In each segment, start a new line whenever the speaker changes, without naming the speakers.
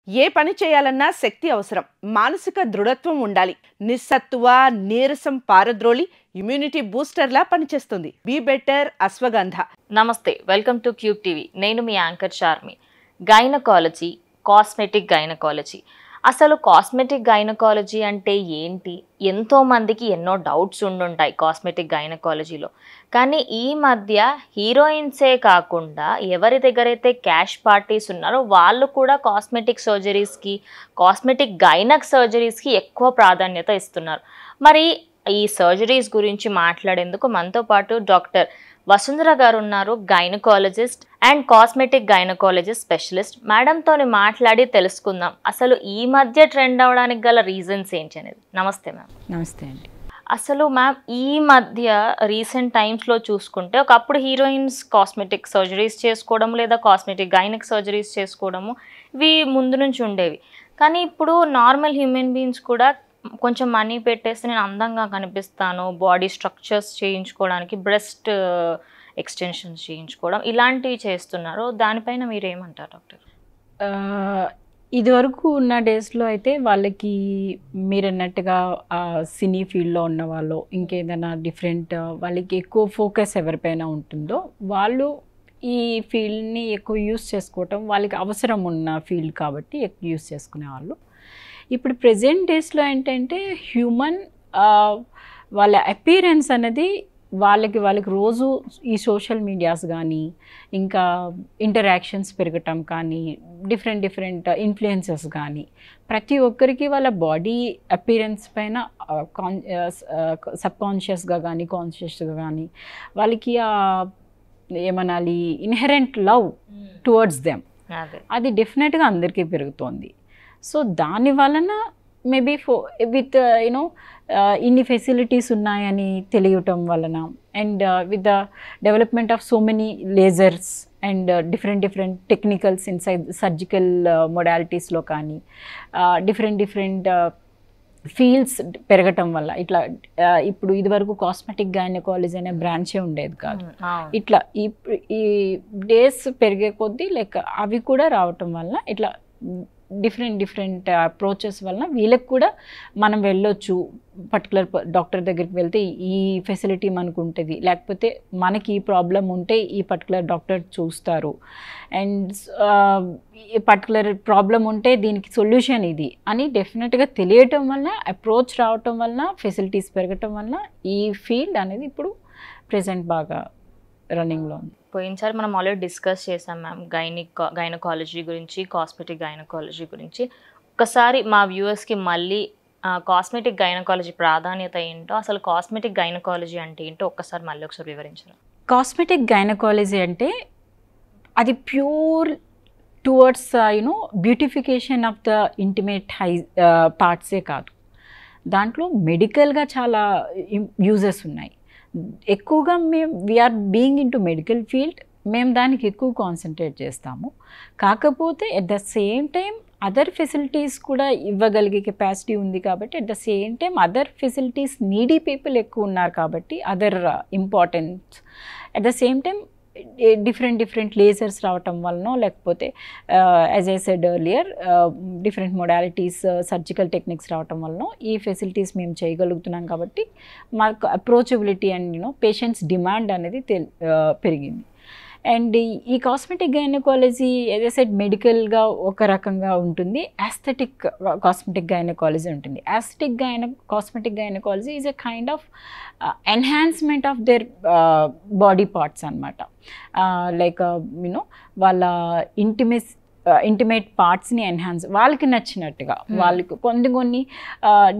ఏ పని చేయాలన్నా శక్తి అవసరం. మానసిక దృఢత్వం ఉండాలి. నిస్సత్తువ, నీరసం పారద్రోలి ఇమ్యూనిటీ బూస్టర్లా పనిచేస్తుంది. Be better ashwagandha.
నమస్తే, వెల్కమ్ టు క్యూబ్ టీవీ. నేను మీ anchor Charmi. Gynaecology, cosmetic gynaecology. అసలు కాస్మెటిక్ గైనకాలజీ అంటే ఏంటి? ఎంతోమందికి ఎన్నో డౌట్స్ ఉండుంటాయి కాస్మెటిక్ గైనకాలజీలో. కానీ ఈ మధ్య హీరోయిన్సే కాకుండా ఎవరి దగ్గరైతే క్యాష్ పార్టీస్ ఉన్నారో వాళ్ళు కూడా కాస్మెటిక్ సర్జరీస్కి, కాస్మెటిక్ గైనక్ సర్జరీస్కి ఎక్కువ ప్రాధాన్యత ఇస్తున్నారు. మరి ఈ సర్జరీస్ గురించి మాట్లాడేందుకు మనతో పాటు డాక్టర్ వసుంధర గారు ఉన్నారు, gynaecologist and cosmetic gynaecologist specialist. మేడంతో మాట్లాడి తెలుసుకుందాం అసలు ఈ మధ్య ట్రెండ్ అవడానికి గల రీజన్స్ ఏంటి అనేది. నమస్తే మ్యామ్.
నమస్తే అండి.
అసలు మ్యామ్, ఈ మధ్య రీసెంట్ టైమ్స్లో చూసుకుంటే ఒకప్పుడు హీరోయిన్స్ కాస్మెటిక్ సర్జరీస్ చేసుకోవడం లేదా కాస్మెటిక్ గైనక్ సర్జరీస్ చేసుకోవడము ఇవి ముందు నుంచి ఉండేవి. కానీ ఇప్పుడు నార్మల్ హ్యూమన్ బీయింగ్స్ కూడా కొంచెం మనీ పెట్టేస్తే నేను అందంగా కనిపిస్తాను, బాడీ స్ట్రక్చర్స్ చేయించుకోవడానికి బ్రెస్ట్ ఎక్స్టెన్షన్స్ చేయించుకోవడం ఇలాంటివి చేస్తున్నారు. దానిపైన మీరు ఏమంటారు డాక్టర్?
ఇదివరకు ఉన్న డేస్లో అయితే వాళ్ళకి మీరు అన్నట్టుగా సినీ ఫీల్డ్లో ఉన్న వాళ్ళు ఇంకేదైనా డిఫరెంట్ వాళ్ళకి ఎక్కువ ఫోకస్ ఎవరిపైన ఉంటుందో వాళ్ళు ఈ ఫీల్డ్ని ఎక్కువ యూస్ చేసుకోవటం వాళ్ళకి అవసరం ఉన్న ఫీల్డ్ కాబట్టి ఎక్కువ యూస్ చేసుకునేవాళ్ళు. ఇప్పుడు ప్రజెంట్ డేస్లో ఏంటంటే హ్యూమన్ వాళ్ళ అపీరెన్స్ అనేది వాళ్ళకి రోజు ఈ సోషల్ మీడియాస్ కానీ ఇంకా ఇంటరాక్షన్స్ పెరగటం కానీ డిఫరెంట్ ఇన్ఫ్లుయెన్సెస్ కానీ ప్రతి ఒక్కరికి వాళ్ళ బాడీ అపీరెన్స్ పైన సబ్కాన్షియస్గా కానీ కాన్షియస్గా కానీ వాళ్ళకి ఏమనాలి ఇన్హెరెంట్ లవ్ టువర్డ్స్ దెమ్ అది డెఫినెట్గా అందరికీ పెరుగుతోంది. సో దాని వలన మేబీ విత్ ఇన్ని ఫెసిలిటీస్ ఉన్నాయని తెలియటం వలన and with the development of so many lasers and different technicals inside surgical మొడాలిటీస్లో కానీ డిఫరెంట్ ఫీల్డ్స్ పెరగటం వల్ల ఇట్లా ఇప్పుడు ఇదివరకు కాస్మెటిక్ గైనకాలజీ అనే బ్రాంచే ఉండేది కాదు. ఇట్లా ఈ డేస్ పెరిగే కొద్దీ లైక్ అవి కూడా రావటం వల్ల ఇట్లా డిఫరెంట్ అప్రోచెస్ వలన వీళ్ళకి కూడా మనం వెళ్ళొచ్చు, పర్టికులర్ డాక్టర్ దగ్గరికి వెళ్తే ఈ ఫెసిలిటీ మనకు ఉంటుంది, లేకపోతే మనకి ఈ ప్రాబ్లం ఉంటే ఈ పర్టికులర్ డాక్టర్ చూస్తారు, అండ్ ఈ పర్టికులర్ ప్రాబ్లం ఉంటే దీనికి సొల్యూషన్ ఇది అని డెఫినెట్గా తెలియటం వలన అప్రోచ్ రావటం వలన ఫెసిలిటీస్ పెరగటం వలన ఈ ఫీల్డ్ అనేది ఇప్పుడు ప్రెజెంట్ బాగా రన్నింగ్లో ఉంది.
పోయినసారి మనం ఆల్రెడీ డిస్కస్ చేసాం మ్యామ్ గైనకాలజీ గురించి, కాస్మెటిక్ గైనకాలజీ గురించి. ఒకసారి మా వ్యూవర్స్కి మళ్ళీ కాస్మెటిక్ గైనకాలజీ ప్రాధాన్యత ఏంటో, అసలు కాస్మెటిక్ గైనకాలజీ అంటే ఏంటో ఒకసారి వివరించారు.
కాస్మెటిక్ గైనకాలజీ అంటే అది pure towards beautification of the intimate పార్ట్సే కాదు, దాంట్లో మెడికల్గా చాలా యూజెస్ ఉన్నాయి. ఎక్కువగా we're being into medical field, మేము దానికి ఎక్కువ కాన్సన్ట్రేట్ చేస్తాము. కాకపోతే at the same time other facilities కూడా ఇవ్వగలిగే కెపాసిటీ ఉంది కాబట్టి at the same time other facilities needy people ఎక్కువ ఉన్నారు కాబట్టి other important at the same time different lasers రావటం వలన లేకపోతే as I said earlier different modalities surgical techniques రావటం వలన ఈ ఫెసిలిటీస్ మేము చేయగలుగుతున్నాం కాబట్టి మాకు అప్రోచబిలిటీ అండ్ పేషెంట్స్ డిమాండ్ అనేది పెరిగింది. అండ్ ఈ cosmetic gynaecology as I said మెడికల్గా ఒక రకంగా ఉంటుంది, యాస్థెటిక్ కాస్మెటిక్ గైనకాలజీ ఉంటుంది. Aesthetic cosmetic gynaecology is a kind of enhancement of their body parts అనమాట. లైక్ వాళ్ళ ఇంటిమేట్ పార్ట్స్ని ఎన్హాన్స్ వాళ్ళకి నచ్చినట్టుగా వాళ్ళకి కొన్ని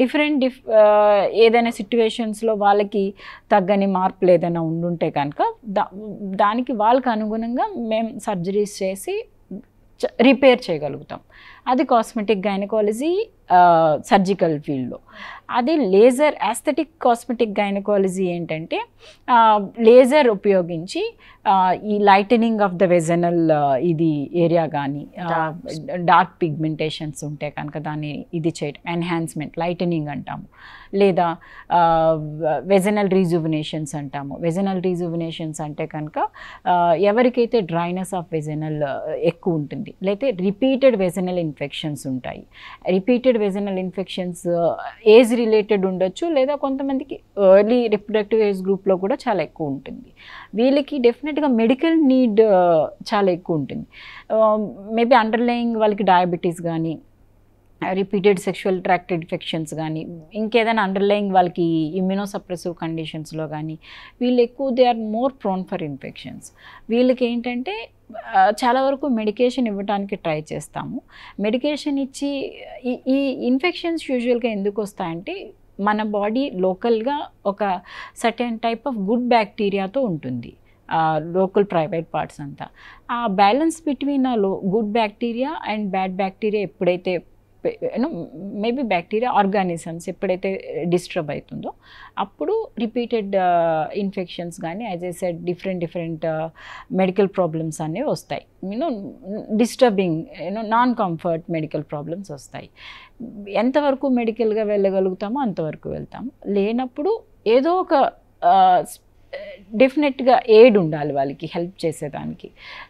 డిఫరెంట్ ఏదైనా సిట్యువేషన్స్లో వాళ్ళకి తగ్గని మార్పులు ఏదైనా ఉండుంటే కనుక దానికి వాళ్ళకి అనుగుణంగా మేము సర్జరీస్ చేసి రిపేర్ చేయగలుగుతాం. అది కాస్మెటిక్ గైనకాలజీ సర్జికల్ ఫీల్డ్లో. అది లేజర్ యాస్థెటిక్ కాస్మెటిక్ గైనకాలజీ ఏంటంటే లేజర్ ఉపయోగించి ఈ లైటనింగ్ ఆఫ్ ద వెజనల్ ఇది ఏరియా కానీ డార్క్ పిగ్మెంటేషన్స్ ఉంటే కనుక దాన్ని ఇది చేయటం ఎన్హాన్స్మెంట్ లైటనింగ్ అంటాము, లేదా వెజనల్ రీజువినేషన్స్ అంటాము. వెజనల్ రీజువినేషన్స్ అంటే కనుక ఎవరికైతే డ్రైనెస్ ఆఫ్ వెజనల్ ఎక్కువ ఉంటుంది, లేకపోతే రిపీటెడ్ వెజనల్ వెజనల్ ఇన్ఫెక్షన్స్ ఉంటాయి. Repeated vaginal infections age related ఉండొచ్చు, లేదా కొంతమందికి ఎర్లీ రిప్రొడక్టివ్ ఏజ్ గ్రూప్లో కూడా చాలా ఎక్కువ ఉంటుంది. వీళ్ళకి డెఫినెట్గా మెడికల్ నీడ్ చాలా ఎక్కువ ఉంటుంది. మేబీ అండర్లయింగ్ వాళ్ళకి డయాబెటీస్ కానీ, రిపీటెడ్ సెక్షువల్ ట్రాక్ట్ ఇన్ఫెక్షన్స్ కానీ, ఇంకేదైనా అండర్లయింగ్ వాళ్ళకి ఇమ్యూనోసప్రెసివ్ కండిషన్స్లో కానీ వీళ్ళు ఎక్కువ they are more prone for infections. వీళ్ళకి ఏంటంటే చాలా వరకు మెడికేషన్ ఇవ్వడానికి ట్రై చేస్తాము. మెడికేషన్ ఇచ్చి ఈ ఇన్ఫెక్షన్స్ యూజువల్గా ఎందుకు వస్తాయంటే మన బాడీ లోకల్గా ఒక సర్టెన్ టైప్ ఆఫ్ గుడ్ బ్యాక్టీరియాతో ఉంటుంది, లోకల్ ప్రైవేట్ పార్ట్స్ అంతా. ఆ బ్యాలెన్స్ బిట్వీన్ ఆ good bacteria and bad bacteria ఎప్పుడైతే మేబీ బ్యాక్టీరియా ఆర్గానిజమ్స్ ఎప్పుడైతే డిస్టర్బ్ అవుతుందో అప్పుడు రిపీటెడ్ ఇన్ఫెక్షన్స్ కానీ, as I said different medical problems అనేవి వస్తాయి. Disturbing non comfort medical problems వస్తాయి. ఎంతవరకు మెడికల్గా వెళ్ళగలుగుతామో అంతవరకు వెళ్తాము. లేనప్పుడు ఏదో ఒక డెఫినెట్గా ఎయిడ్ ఉండాలి వాళ్ళకి హెల్ప్ చేసేదానికి.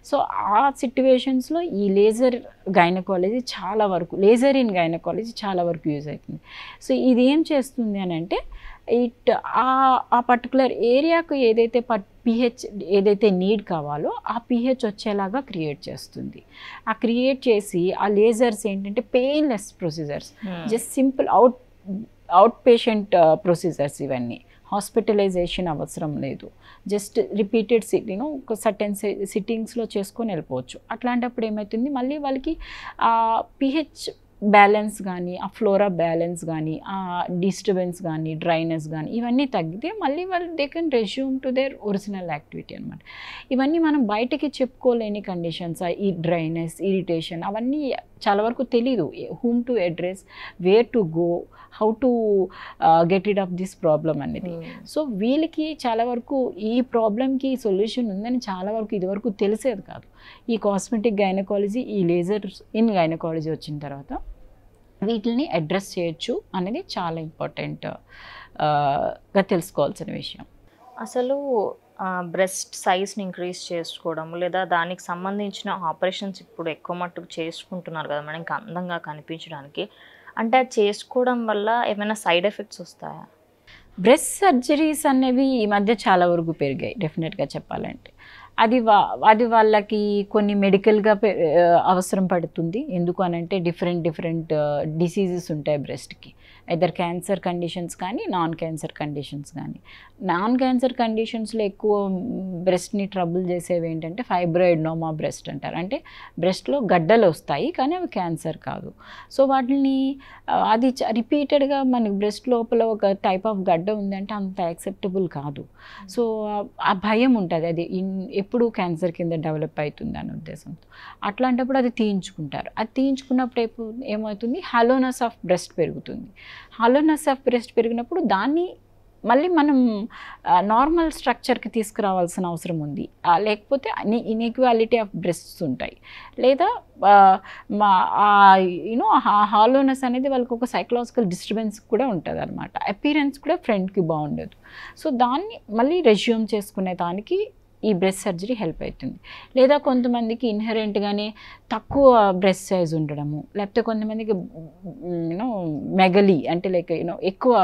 సో ఆ సిట్యువేషన్స్లో ఈ లేజర్ గైనకాలజీ చాలా వరకు, లేజర్ ఇన్ గైనకాలజీ చాలా వరకు యూజ్ అవుతుంది. సో ఇది ఏం చేస్తుంది అని అంటే ఆ పర్టికులర్ ఏరియాకు ఏదైతే pH ఏదైతే నీడ్ కావాలో ఆ pH వచ్చేలాగా క్రియేట్ చేస్తుంది. ఆ క్రియేట్ చేసి ఆ లేజర్స్ ఏంటంటే painless procedures, just simple out patient procedures. ఇవన్నీ హాస్పిటలైజేషన్ అవసరం లేదు, జస్ట్ రిపీటెడ్ ఒక సర్టెన్ సిట్టింగ్స్లో చేసుకొని వెళ్ళిపోవచ్చు. అట్లాంటప్పుడు ఏమవుతుంది, మళ్ళీ వాళ్ళకి pH బ్యాలెన్స్ కానీ, ఆ ఫ్లోరా బ్యాలెన్స్ కానీ, ఆ డిస్టర్బెన్స్ కానీ, డ్రైనెస్ కానీ ఇవన్నీ తగ్గితే మళ్ళీ వాళ్ళు they can resume to their original activity అనమాట. ఇవన్నీ మనం బయటకి చెప్పుకోలేని కండిషన్స్. ఈ డ్రైనెస్, ఇరిటేషన్ అవన్నీ చాలా వరకు తెలీదు. Whom to address, where to go, how to get it off this problem అనేది. సో వీళ్ళకి చాలా వరకు ఈ ప్రాబ్లమ్కి సొల్యూషన్ ఉందని చాలా వరకు ఇదివరకు తెలిసేది కాదు. ఈ కాస్మెటిక్ గైనకాలజీ, ఈ లేజర్ ఇన్ గైనకాలజీ వచ్చిన తర్వాత వీటిని అడ్రస్ చేయొచ్చు అనేది చాలా ఇంపార్టెంట్గా తెలుసుకోవాల్సిన విషయం.
అసలు బ్రెస్ట్ సైజ్ని ఇంక్రీజ్ చేసుకోవడం లేదా దానికి సంబంధించిన ఆపరేషన్స్ ఇప్పుడు ఎక్కువ మట్టుకు చేసుకుంటున్నారు కదా మేడం, ఇంకా అందంగా కనిపించడానికి. అంటే అది చేసుకోవడం వల్ల ఏమైనా సైడ్ ఎఫెక్ట్స్ వస్తాయా?
బ్రెస్ట్ సర్జరీస్ అనేవి ఈ మధ్య చాలా వరకు పెరిగాయి డెఫినెట్గా చెప్పాలంటే. అది వాళ్ళకి కొన్ని మెడికల్గా అవసరం పడుతుంది. ఎందుకు అనంటే డిఫరెంట్ డిసీజెస్ ఉంటాయి బ్రెస్ట్కి, ఐదర్ క్యాన్సర్ కండిషన్స్ కానీ, నాన్ క్యాన్సర్ కండిషన్స్ కానీ. నాన్ క్యాన్సర్ కండిషన్స్లో ఎక్కువ బ్రెస్ట్ని ట్రబుల్ చేసేవి ఏంటంటే ఫైబ్రాయిడ్నోమా బ్రెస్ట్ అంటారు. అంటే బ్రెస్ట్లో గడ్డలు వస్తాయి కానీ అవి క్యాన్సర్ కాదు. సో వాటిని అది రిపీటెడ్గా మనకి బ్రెస్ట్ లోపల ఒక టైప్ ఆఫ్ గడ్డ ఉందంటే అంత యాక్సెప్టబుల్ కాదు. సో ఆ భయం ఉంటుంది, అది ఎప్పుడు క్యాన్సర్ కింద డెవలప్ అవుతుంది అనే ఉద్దేశంతో. అట్లాంటప్పుడు అది తీయించుకుంటారు. అది తీయించుకున్నప్పుడు ఏమవుతుంది, హాలోనస్ ఆఫ్ బ్రెస్ట్ పెరుగుతుంది. హాలోనస్ ఆఫ్ బ్రెస్ట్ పెరిగినప్పుడు దాన్ని మళ్ళీ మనం నార్మల్ స్ట్రక్చర్కి తీసుకురావాల్సిన అవసరం ఉంది. లేకపోతే ఇన్ఈక్వాలిటీ ఆఫ్ బ్రెస్ట్స్ ఉంటాయి. లేదా హాలోనెస్ అనేది వాళ్ళకి ఒక సైకలాజికల్ డిస్టర్బెన్స్ కూడా ఉంటుంది అనమాట. అపీరెన్స్ కూడా ఫ్రంట్కి బాగుండదు. సో దాన్ని మళ్ళీ రెజ్యూమ్ చేసుకునే దానికి ఈ బ్రెస్ట్ సర్జరీ హెల్ప్ అవుతుంది. లేదా కొంతమందికి ఇన్హెరెంట్గానే తక్కువ బ్రెస్ట్ సైజ్ ఉండడము, లేకపోతే కొంతమందికి మెగలీ అంటే లైక్ ఎక్కువ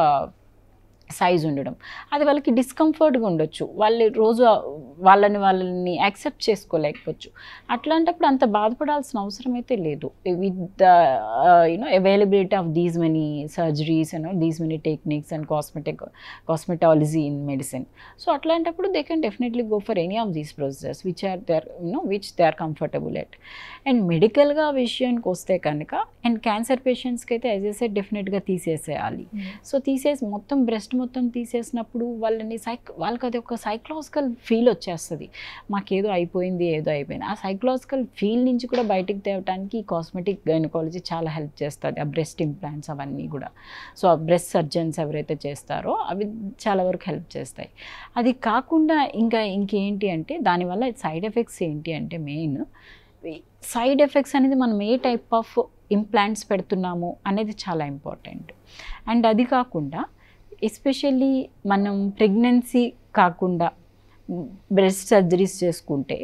సైజ్ ఉండడం, అది వాళ్ళకి డిస్కంఫర్ట్గా ఉండొచ్చు. వాళ్ళు రోజు వాళ్ళని యాక్సెప్ట్ చేసుకోలేకపోవచ్చు. అట్లాంటప్పుడు అంత బాధపడాల్సిన అవసరం అయితే లేదు. With the availability of these many surgeries these many techniques and cosmetology in medicine. So అట్లాంటప్పుడు they can definitely go for any of these processes which they are comfortable at. And మెడికల్గా విషయానికి వస్తే కనుక, అండ్ క్యాన్సర్ పేషెంట్స్కి అయితే as I said డెఫినెట్గా తీసేసేయాలి. So తీసేసి మొత్తం బ్రెస్ట్ మొత్తం తీసేసినప్పుడు వాళ్ళకి అది ఒక సైకలాజికల్ ఫీల్ వచ్చేస్తుంది, మాకేదో అయిపోయింది ఏదో అయిపోయింది. ఆ సైకలాజికల్ ఫీల్ నుంచి కూడా బయటికి తేవడానికి కాస్మెటిక్ గైనకాలజీ చాలా హెల్ప్ చేస్తుంది. ఆ బ్రెస్ట్ ఇంప్లాంట్స్ అవన్నీ కూడా. సో ఆ బ్రెస్ట్ సర్జన్స్ ఎవరైతే చేస్తారో అవి చాలా వరకు హెల్ప్ చేస్తాయి. అది కాకుండా ఇంకేంటి అంటే దానివల్ల సైడ్ ఎఫెక్ట్స్ ఏంటి అంటే, మెయిన్ సైడ్ ఎఫెక్ట్స్ అనేది మనం ఏ టైప్ ఆఫ్ ఇంప్లాంట్స్ పెడుతున్నాము అనేది చాలా ఇంపార్టెంట్. అండ్ అది కాకుండా ఎస్పెషల్లీ మనం ప్రెగ్నెన్సీ కాకుండా బ్రెస్ట్ సర్జరీస్ చేసుకుంటే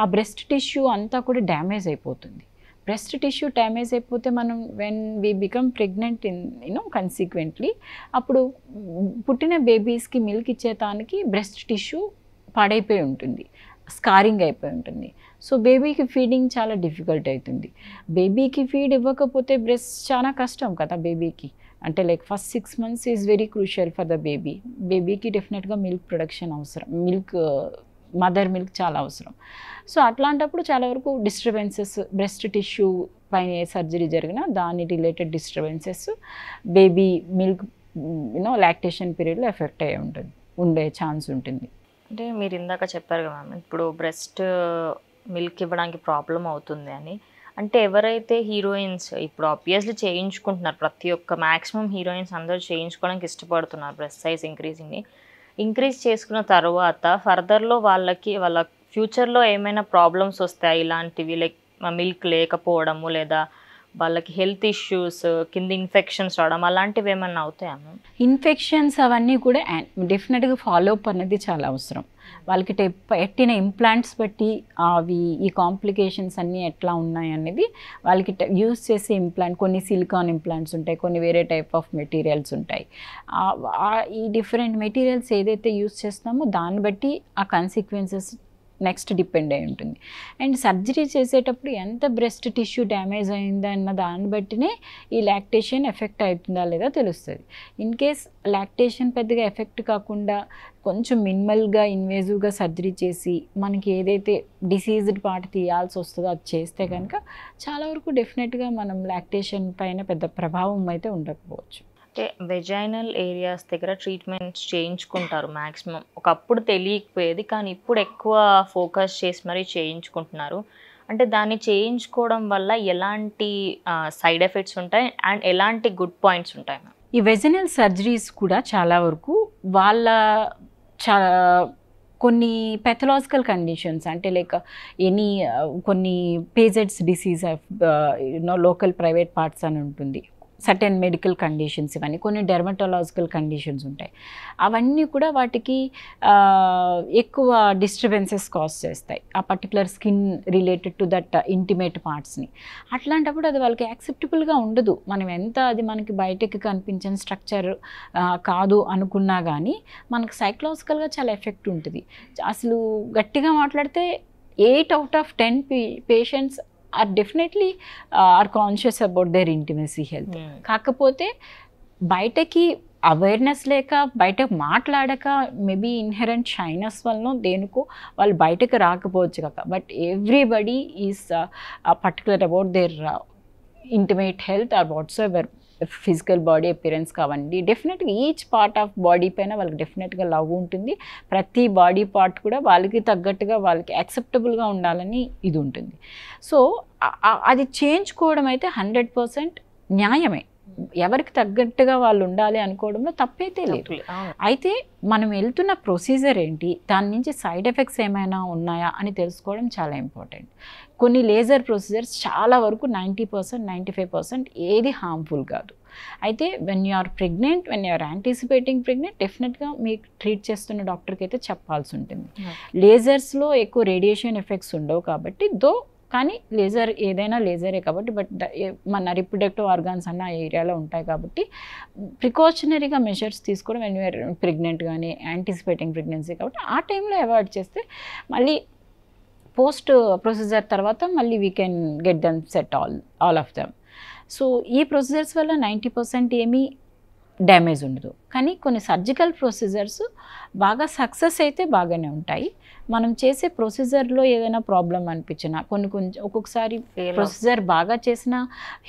ఆ బ్రెస్ట్ టిష్యూ అంతా కూడా డ్యామేజ్ అయిపోతుంది. బ్రెస్ట్ టిష్యూ డ్యామేజ్ అయిపోతే మనం వెన్ వీ బికమ్ ప్రెగ్నెంట్ కన్సిక్వెంట్లీ అప్పుడు పుట్టిన బేబీస్కి మిల్క్ ఇచ్చేదానికి బ్రెస్ట్ టిష్యూ పాడైపోయి ఉంటుంది, స్కారింగ్ అయిపోయి ఉంటుంది. సో బేబీకి ఫీడింగ్ చాలా డిఫికల్ట్ అవుతుంది. బేబీకి ఫీడ్ ఇవ్వకపోతే బ్రెస్ట్ చాలా కష్టం కదా బేబీకి. అంటే like first 6 months is very crucial for the baby. బేబీకి డెఫినెట్గా మిల్క్ ప్రొడక్షన్ అవసరం, మదర్ మిల్క్ చాలా అవసరం. సో అట్లాంటప్పుడు చాలా వరకు డిస్టర్బెన్సెస్, బ్రెస్ట్ టిష్యూ పైన ఏ సర్జరీ జరిగినా దాని related disturbances baby milk lactation పీరియడ్లో ఎఫెక్ట్ అయ్యి ఉండే ఛాన్స్ ఉంటుంది.
అంటే మీరు ఇందాక చెప్పారు కదా మ్యామ్, ఇప్పుడు బ్రెస్ట్ మిల్క్ ఇవ్వడానికి ప్రాబ్లం అవుతుంది అని. అంటే ఎవరైతే హీరోయిన్స్ ఇప్పుడు ఆబ్వియస్లీ చేయించుకుంటున్నారు, ప్రతి ఒక్క మ్యాక్సిమం హీరోయిన్స్ అందరూ చేయించుకోవడానికి ఇష్టపడుతున్నారు బ్రెస్ట్ సైజ్ ఇంక్రీజ్ చేసుకున్న తర్వాత ఫర్దర్లో వాళ్ళ ఫ్యూచర్లో ఏమైనా ప్రాబ్లమ్స్ వస్తాయి ఇలాంటివి, లైక్ మిల్క్ లేకపోవడము లేదా వాళ్ళకి హెల్త్ ఇష్యూస్ కింద ఇన్ఫెక్షన్స్ రావడం అలాంటివి ఏమన్నా అవుతాయా?
ఇన్ఫెక్షన్స్ అవన్నీ కూడా డెఫినెట్గా ఫాలో అప్ అనేది చాలా అవసరం. వాళ్ళకి పెట్టిన ఇంప్లాంట్స్ బట్టి అవి ఈ కాంప్లికేషన్స్ అన్నీ ఎట్లా ఉన్నాయి అనేది వాళ్ళకి యూస్ చేసే ఇంప్లాంట్, కొన్ని సిలికాన్ ఇంప్లాంట్స్ ఉంటాయి, కొన్ని వేరే టైప్ ఆఫ్ మెటీరియల్స్ ఉంటాయి. ఈ డిఫరెంట్ మెటీరియల్స్ ఏదైతే యూస్ చేస్తామో దాన్ని బట్టి ఆ కాన్సిక్వెన్సెస్ నెక్స్ట్ డిపెండ్ అయి ఉంటుంది. అండ్ సర్జరీ చేసేటప్పుడు ఎంత బ్రెస్ట్ టిష్యూ డ్యామేజ్ అయిందా అన్న దాన్ని బట్టినే ఈ లాక్టేషన్ ఎఫెక్ట్ అవుతుందా లేదా తెలుస్తుంది. ఇన్ కేస్ లాక్టేషన్ పెద్దగా ఎఫెక్ట్ కాకుండా కొంచెం మినిమల్గా ఇన్వేజివ్గా సర్జరీ చేసి మనకి ఏదైతే డిసీజ్డ్ పార్ట్ తీయాల్సి వస్తుందో అది చేస్తే కనుక చాలా వరకు డెఫినెట్గా మనం లాక్టేషన్ పైన పెద్ద ప్రభావం అయితే ఉండకపోవచ్చు.
అంటే వెజైనల్ ఏరియాస్ దగ్గర ట్రీట్మెంట్స్ చేయించుకుంటారు మ్యాక్సిమం. ఒకప్పుడు తెలియకపోయేది కానీ ఇప్పుడు ఎక్కువ ఫోకస్ చేసి మరీ చేయించుకుంటున్నారు. అంటే దాన్ని చేయించుకోవడం వల్ల ఎలాంటి సైడ్ ఎఫెక్ట్స్ ఉంటాయి అండ్ ఎలాంటి గుడ్ పాయింట్స్ ఉంటాయి?
ఈ వెజైనల్ సర్జరీస్ కూడా చాలా వరకు కొన్ని పెథలాజికల్ కండిషన్స్, అంటే లైక్ కొన్ని పేజెడ్స్ డిసీజ్ లోకల్ ప్రైవేట్ పార్ట్స్ అని ఉంటుంది, సర్టెన్ మెడికల్ కండిషన్స్, ఇవన్నీ కొన్ని డెర్మటాలజికల్ కండిషన్స్ ఉంటాయి. అవన్నీ కూడా వాటికి ఎక్కువ డిస్టర్బెన్సెస్ కాజ్ చేస్తాయి ఆ particular skin related to that intimate పార్ట్స్ని. అట్లాంటప్పుడు అది వాళ్ళకి యాక్సెప్టబుల్గా ఉండదు. మనం ఎంత అది మనకి బయటకి కనిపించిన స్ట్రక్చర్ కాదు అనుకున్నా కానీ మనకు సైకలాజికల్గా చాలా ఎఫెక్ట్ ఉంటుంది. అసలు గట్టిగా మాట్లాడితే 8 out of 10 patients are definitely are conscious about their intimacy health. కాకపోతే బయటకి అవేర్నెస్ లేక, బయట మాట్లాడక, మేబీ ఇన్హెరెంట్ షైనెస్ వల్ల దేనికో వాళ్ళు బయటకు రాకపోవచ్చు కాక, but everybody is particular about their intimate health or what's ever physical body appearance కావండి. డెఫినెట్గా ఈచ్ పార్ట్ ఆఫ్ బాడీ పైన వాళ్ళకి డెఫినెట్గా లవ్ ఉంటుంది. ప్రతి బాడీ పార్ట్ కూడా వాళ్ళకి తగ్గట్టుగా వాళ్ళకి యాక్సెప్టబుల్గా ఉండాలని ఇది ఉంటుంది. సో అది చేయించుకోవడం అయితే 100% న్యాయమే. ఎవరికి తగ్గట్టుగా వాళ్ళు ఉండాలి అనుకోవడంలో తప్పైతే లేదు. అయితే మనం వెళ్తున్న ప్రొసీజర్ ఏంటి, దాని నుంచి సైడ్ ఎఫెక్ట్స్ ఏమైనా ఉన్నాయా అని తెలుసుకోవడం చాలా ఇంపార్టెంట్. కొన్ని లేజర్ ప్రొసీజర్స్ చాలా వరకు 90%, 95% ఏది హార్మ్ఫుల్ కాదు. అయితే when you are pregnant, when you are anticipating pregnant, డెఫినెట్గా మీకు ట్రీట్ చేస్తున్న డాక్టర్కి అయితే చెప్పాల్సి ఉంటుంది. లేజర్స్లో ఎక్కువ రేడియేషన్ ఎఫెక్ట్స్ ఉండవు కాబట్టి కానీ లేజర్ ఏదైనా లేజరే కాబట్టి, బట్ మన రిప్రొడక్టివ్ ఆర్గాన్స్ అన్న ఆ ఏరియాలో ఉంటాయి కాబట్టి ప్రికాషనరీగా మెజర్స్ తీసుకోవడం వెన్ యూఆర్ ప్రెగ్నెంట్ కానీ యాంటిసిపేటింగ్ ప్రెగ్నెన్సీ కాబట్టి ఆ టైంలో అవాయిడ్ చేస్తే మళ్ళీ పోస్ట్ ప్రొసీజర్ తర్వాత మళ్ళీ we can get them set all of them. So ఈ ప్రొసీజర్స్ వల్ల 90% ఏమీ డ్యామేజ్ ఉండదు. కానీ కొన్ని సర్జికల్ ప్రొసీజర్స్ బాగా సక్సెస్ అయితే బాగానే ఉంటాయి. మనం చేసే ప్రొసీజర్లో ఏదైనా ప్రాబ్లం అనిపించినా కొంచెం ఒక్కొక్కసారి ప్రొసీజర్ బాగా చేసినా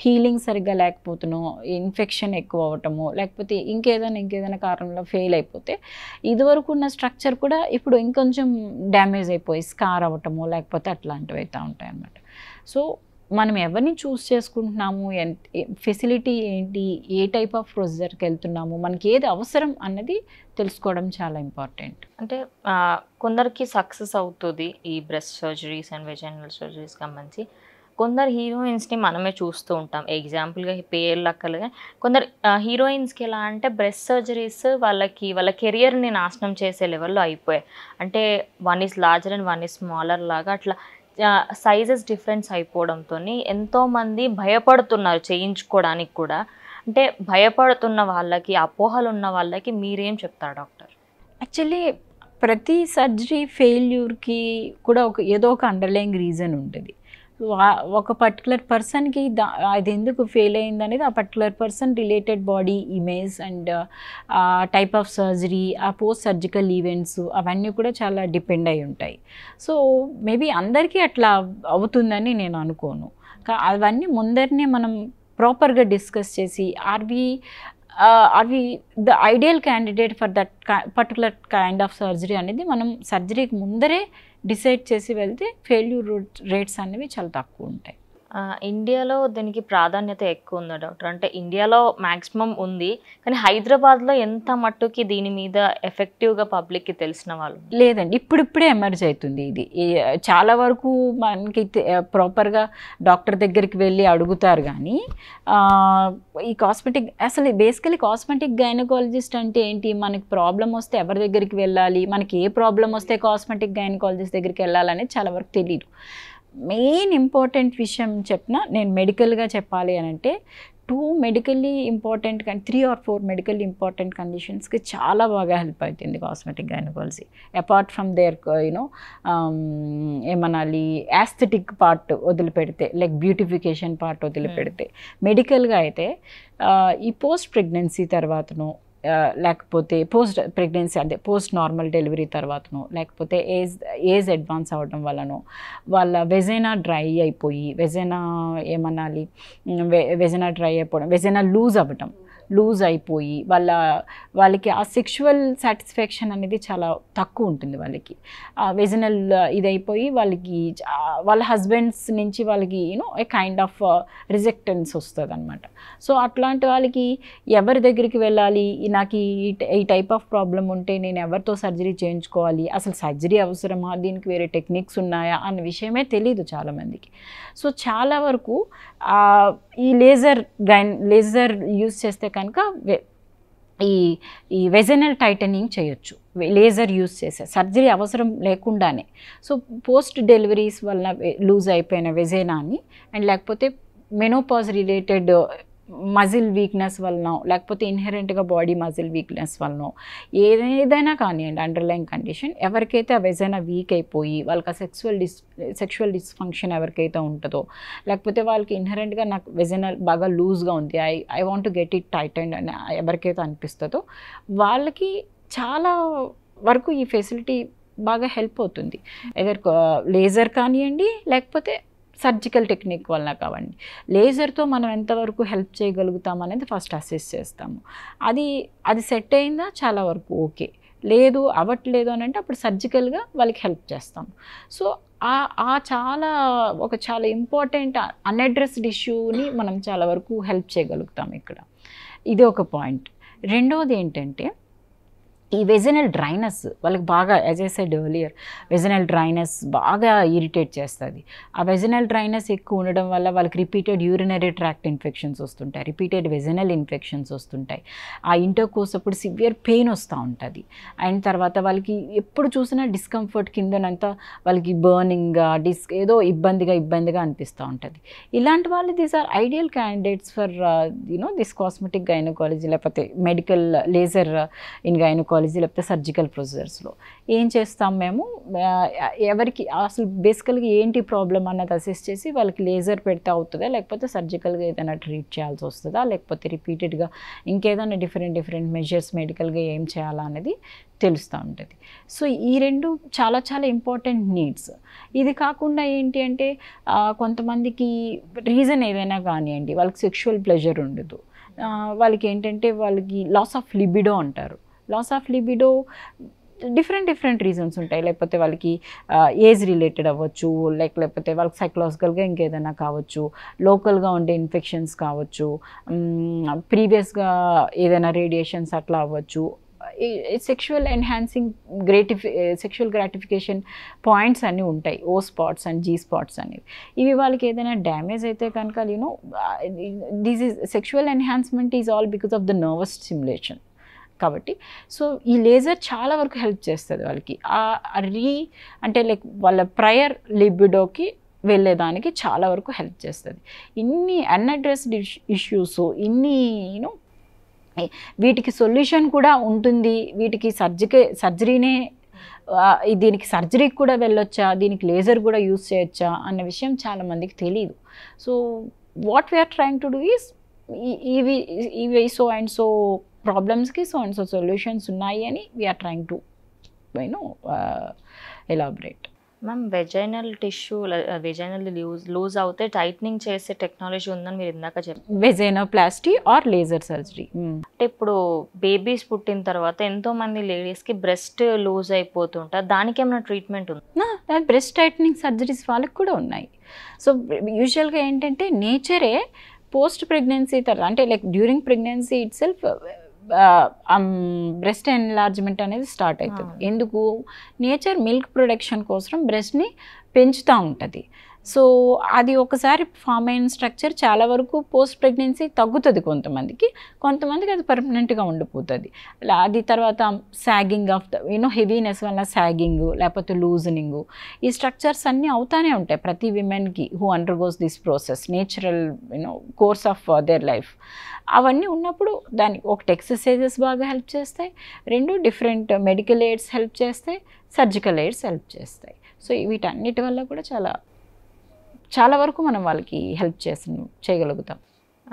హీలింగ్ సరిగ్గా లేకపోతునో, ఇన్ఫెక్షన్ ఎక్కువ అవ్వటము, లేకపోతే ఇంకేదైనా కారణంలో ఫెయిల్ అయిపోతే ఇదివరకు ఉన్న స్ట్రక్చర్ కూడా ఇప్పుడు ఇంకొంచెం డ్యామేజ్ అయిపోయి స్కార్ అవ్వటము లేకపోతే అట్లాంటివి అవుతూ ఉంటాయి అన్నమాట. సో మనం ఎవరిని చూస్ చేసుకుంటున్నాము, ఫెసిలిటీ ఏంటి, ఏ టైప్ ఆఫ్ ప్రొసీజర్కి వెళ్తున్నాము, మనకి ఏది అవసరం అన్నది తెలుసుకోవడం చాలా ఇంపార్టెంట్.
అంటే కొందరికి సక్సెస్ అవుతుంది ఈ breast surgeries and vaginal surgeries సంబంధించి. కొందరు హీరోయిన్స్ని మనమే చూస్తూ ఉంటాం. ఎగ్జాంపుల్గా పేర్లు అక్కర్లేదు, కొందరు హీరోయిన్స్కి ఎలా అంటే బ్రెస్ట్ సర్జరీస్ వాళ్ళ కెరియర్ని నాశనం చేసే లెవెల్లో అయిపోయాయి. అంటే 1 is larger and 1 is smaller లాగా అట్లా సైజెస్ డిఫరెన్స్ అయిపోవడంతో ఎంతోమంది భయపడుతున్నారు చేయించుకోవడానికి కూడా. అంటే భయపడుతున్న వాళ్ళకి, అపోహలు ఉన్న వాళ్ళకి మీరేం చెప్తారు డాక్టర్?
యాక్చువల్లీ ప్రతి సర్జరీ ఫెయిల్యూర్కి కూడా ఏదో ఒక అండర్లైయింగ్ రీజన్ ఉంటుంది. ఒక పర్టికులర్ పర్సన్కి అది ఎందుకు ఫెయిల్ అయింది అనేది ఆ particular person related body image and type of surgery, ఆ పోస్ట్ సర్జికల్ ఈవెంట్స్ అవన్నీ కూడా చాలా డిపెండ్ అయి ఉంటాయి. సో మేబీ అందరికీ అట్లా అవుతుందని నేను అనుకోను. అవన్నీ ముందరనే మనం ప్రాపర్గా డిస్కస్ చేసి are we the ideal candidate for that particular kind of surgery అనేది మనం సర్జరీకి ముందరే డిసైడ్ చేసి వెళ్తే ఫెయిల్యూర్ రేట్స్ అనేవి చాలా తక్కువ ఉంటాయి.
ఇండియాలో దీనికి ప్రాధాన్యత ఎక్కువ ఉందా డాక్టర్? అంటే ఇండియాలో మ్యాక్సిమం ఉంది, కానీ హైదరాబాద్లో ఎంత మట్టుకి దీని మీద ఎఫెక్టివ్గా పబ్లిక్కి తెలిసిన వాళ్ళు
లేదండి. ఇప్పుడిప్పుడే ఎమర్జ్ అవుతుంది ఇది. చాలా వరకు మనకి ప్రాపర్గా డాక్టర్ దగ్గరికి వెళ్ళి అడుగుతారు, కానీ ఈ కాస్మెటిక్ అసలు బేసికలీ కాస్మెటిక్ గైనకాలజిస్ట్ అంటే ఏంటి, మనకి ప్రాబ్లం వస్తే ఎవరి దగ్గరికి వెళ్ళాలి, మనకి ఏ ప్రాబ్లం వస్తే కాస్మెటిక్ గైనకాలజిస్ట్ దగ్గరికి వెళ్ళాలనేది చాలా వరకు తెలియదు. మెయిన్ ఇంపార్టెంట్ విషయం చెప్పినా నేను మెడికల్గా చెప్పాలి అని అంటే 2 medically important 3 or 4 medically important కండిషన్స్కి చాలా బాగా హెల్ప్ అవుతుంది cosmetic gynaecology. Apart from their ఏమనాలి యాస్థెటిక్ పార్ట్ వదిలిపెడితే, లైక్ బ్యూటిఫికేషన్ పార్ట్ వదిలిపెడితే, మెడికల్గా అయితే ఈ పోస్ట్ ప్రెగ్నెన్సీ తర్వాతను, లేకపోతే పోస్ట్ ప్రెగ్నెన్సీ అంటే పోస్ట్ నార్మల్ డెలివరీ తర్వాతనో, లేకపోతే ఏజ్ అడ్వాన్స్ అవ్వడం వలనో వాళ్ళ వెజైనా డ్రై అయిపోయి, ఏమనాలి వెజైనా డ్రై అయిపోవడం, వెజైనా లూజ్ అయిపోయి వాళ్ళకి ఆ సెక్షువల్ సాటిస్ఫాక్షన్ అనేది చాలా తక్కువ ఉంటుంది. వాళ్ళకి వెజనల్ ఇదైపోయి వాళ్ళ హస్బెండ్స్ నుంచి వాళ్ళకి ఏ కైండ్ ఆఫ్ రిజెక్టెన్స్ వస్తుంది అనమాట. సో అట్లాంటి వాళ్ళకి ఎవరి దగ్గరికి వెళ్ళాలి, నాకు ఈ టైప్ ఆఫ్ ప్రాబ్లం ఉంటే నేను ఎవరితో సర్జరీ చేయించుకోవాలి, అసలు సర్జరీ అవసరమా, దీనికి వేరే టెక్నిక్స్ ఉన్నాయా అన్న విషయమే తెలీదు చాలామందికి. సో చాలా వరకు ఈ లేజర్ యూజ్ చేస్తే కనుక ఈ వెజనల్ టైటనింగ్ చేయొచ్చు, లేజర్ యూజ్ చేసే సర్జరీ అవసరం లేకుండానే. సో పోస్ట్ డెలివరీస్ వలన లూజ్ అయిపోయిన వెజైనాని అండ్ లేకపోతే మెనోపాజ్ రిలేటెడ్ మజిల్ వీక్నెస్ వలన, లేకపోతే ఇన్హెరెంట్గా బాడీ మజిల్ వీక్నెస్ వలన, ఏదైనా కానివ్వండి అండర్లైన్ కండిషన్, ఎవరికైతే ఆ వెజైనా వీక్ అయిపోయి వాళ్ళకి ఆ సెక్షువల్ డిస్ఫంక్షన్ ఎవరికైతే ఉంటుందో, లేకపోతే వాళ్ళకి ఇన్హెరెంట్గా నాకు వెజైనా బాగా లూజ్గా ఉంది, I want to get it tightened అని ఎవరికైతే అనిపిస్తుందో వాళ్ళకి చాలా వరకు ఈ ఫెసిలిటీ బాగా హెల్ప్ అవుతుంది. ఎదర్ లేజర్ కానివ్వండి, లేకపోతే సర్జికల్ టెక్నిక్ వలన కావండి. లేజర్తో మనం ఎంతవరకు హెల్ప్ చేయగలుగుతాం అనేది ఫస్ట్ అసెస్ చేస్తాము. అది సెట్ అయిందా చాలా వరకు ఓకే, లేదు అవ్వట్లేదు అని అంటే అప్పుడు సర్జికల్గా వాళ్ళకి హెల్ప్ చేస్తాం. సో చాలా ఇంపార్టెంట్ అన్అడ్రెస్డ్ ఇష్యూని మనం చాలా వరకు హెల్ప్ చేయగలుగుతాం ఇక్కడ. ఇది ఒక పాయింట్. రెండవది ఏంటంటే ఈ వెజనల్ డ్రైనెస్ వాళ్ళకి బాగా, as I said earlier, vaginal dryness బాగా ఇరిటేట్ చేస్తుంది. ఆ వెజనల్ డ్రైనెస్ ఎక్కువ ఉండడం వల్ల వాళ్ళకి రిపీటెడ్ యూరినరీ ట్రాక్ట్ ఇన్ఫెక్షన్స్ వస్తుంటాయి, రిపీటెడ్ వెజనల్ ఇన్ఫెక్షన్స్ వస్తుంటాయి. ఆ ఇంటర్కోర్స్ అప్పుడు సివియర్ పెయిన్ వస్తూ ఉంటుంది. అయిన తర్వాత వాళ్ళకి ఎప్పుడు చూసినా డిస్కంఫర్ట్, కిందనంతా వాళ్ళకి బర్నింగ్, ఏదో ఇబ్బందిగా అనిపిస్తూ ఉంటుంది. ఇలాంటి వాళ్ళు these are ideal candidates for this cosmetic gynaecology, లేకపోతే మెడికల్ లేజర్ ఇన్ గైనకాలజీ, లేకపోతే సర్జికల్ ప్రొసీజర్స్లో. ఏం చేస్తాం మేము, ఎవరికి అసలు బేసికల్గా ఏంటి ప్రాబ్లం అన్నది అసెస్ చేసి వాళ్ళకి లేజర్ పెడితే అవుతుందా, లేకపోతే సర్జికల్గా ఏదైనా ట్రీట్ చేయాల్సి వస్తుందా, లేకపోతే రిపీటెడ్గా ఇంకేదైనా డిఫరెంట్ మెజర్స్ మెడికల్గా ఏం చేయాలా అనేది తెలుస్తూ ఉంటుంది. సో ఈ రెండు చాలా ఇంపార్టెంట్ నీడ్స్. ఇది కాకుండా ఏంటి అంటే కొంతమందికి రీజన్ ఏదైనా కానివ్వండి, వాళ్ళకి సెక్షువల్ ప్లెజర్ ఉండదు, వాళ్ళకి ఏంటంటే వాళ్ళకి లాస్ ఆఫ్ లిబిడో అంటారు. Loss of libido different reasons ఉంటాయి. లేకపోతే వాళ్ళకి ఏజ్ రిలేటెడ్ అవ్వచ్చు, లేకపోతే వాళ్ళకి సైకలాజికల్గా ఇంకేదైనా కావచ్చు, లోకల్గా ఉండే ఇన్ఫెక్షన్స్ కావచ్చు, ప్రీవియస్గా ఏదైనా రేడియేషన్స్ అట్లా అవ్వచ్చు. Sexual enhancing sexual gratification points అన్నీ ఉంటాయి, ఓ స్పాట్స్ అండ్ జీ స్పాట్స్ అనేవి. ఇవి వాళ్ళకి ఏదైనా డ్యామేజ్ అయితే కనుక this is sexual enhancement is all because of the nervous stimulation. కాబట్టి సో ఈ లేజర్ చాలా వరకు హెల్ప్ చేస్తుంది వాళ్ళకి అంటే లైక్ వాళ్ళ ప్రయర్ లిబిడోకి వెళ్ళేదానికి చాలా వరకు హెల్ప్ చేస్తుంది. ఇన్ని అన్అడ్రెస్డ్ ఇష్యూస్, ఇన్ని యూనో వీటికి సొల్యూషన్ కూడా ఉంటుంది. వీటికి సర్జరీనే దీనికి సర్జరీకి కూడా వెళ్ళొచ్చా, దీనికి లేజర్ కూడా యూస్ చేయొచ్చా అన్న విషయం చాలామందికి తెలియదు. So what we're trying to do is ఇవి సో అండ్ సో ప్రాబ్లమ్స్కి సో అండ్ సో సొల్యూషన్స్ ఉన్నాయి అని we're trying to elaborate.
Ma'am, vaginal tissue loose అవుతే టైట్నింగ్ చేసే టెక్నాలజీ ఉందని మీరు ఇందాక చెప్పారు.
Vaginoplasty or laser surgery.
అంటే ఇప్పుడు బేబీస్ పుట్టిన తర్వాత ఎంతో మంది లేడీస్కి బ్రెస్ట్ లూజ్ అయిపోతుంటారు, దానికి ఏమైనా ట్రీట్మెంట్ ఉంది?
బ్రెస్ట్ టైట్నింగ్ సర్జరీస్ వాళ్ళకి కూడా ఉన్నాయి. సో యూజువల్గా ఏంటంటే నేచరే పోస్ట్ ప్రెగ్నెన్సీ అంటే like during pregnancy it self breast enlargement అనేది స్టార్ట్ అవుతుంది. ఎందుకు? నేచర్ మిల్క్ ప్రొడక్షన్ కోసం బ్రెస్ట్ని పెంచుతూ ఉంటుంది. సో అది ఒకసారి ఫామ్ అయిన స్ట్రక్చర్ చాలా వరకు పోస్ట్ ప్రెగ్నెన్సీ తగ్గుతుంది కొంతమందికి అది పర్మనెంట్గా ఉండిపోతుంది. అది తర్వాత సాగింగ్ ఆఫ్ ద హెవీనెస్ వల్ల సాగింగ్ లేకపోతే లూజనింగ్, ఈ స్ట్రక్చర్స్ అన్నీ అవుతానే ఉంటాయి ప్రతి విమెన్కి who undergoes this process, natural course of their life. అవన్నీ ఉన్నప్పుడు దానికి ఒకటి ఎక్సర్సైజెస్ బాగా హెల్ప్ చేస్తాయి, రెండు డిఫరెంట్ మెడికల్ ఎయిడ్స్ హెల్ప్ చేస్తాయి, సర్జికల్ ఎయిడ్స్ హెల్ప్ చేస్తాయి. సో వీటన్నిటి వల్ల కూడా చాలా వరకు మనం వాళ్ళకి హెల్ప్ చేయగలుగుతాం.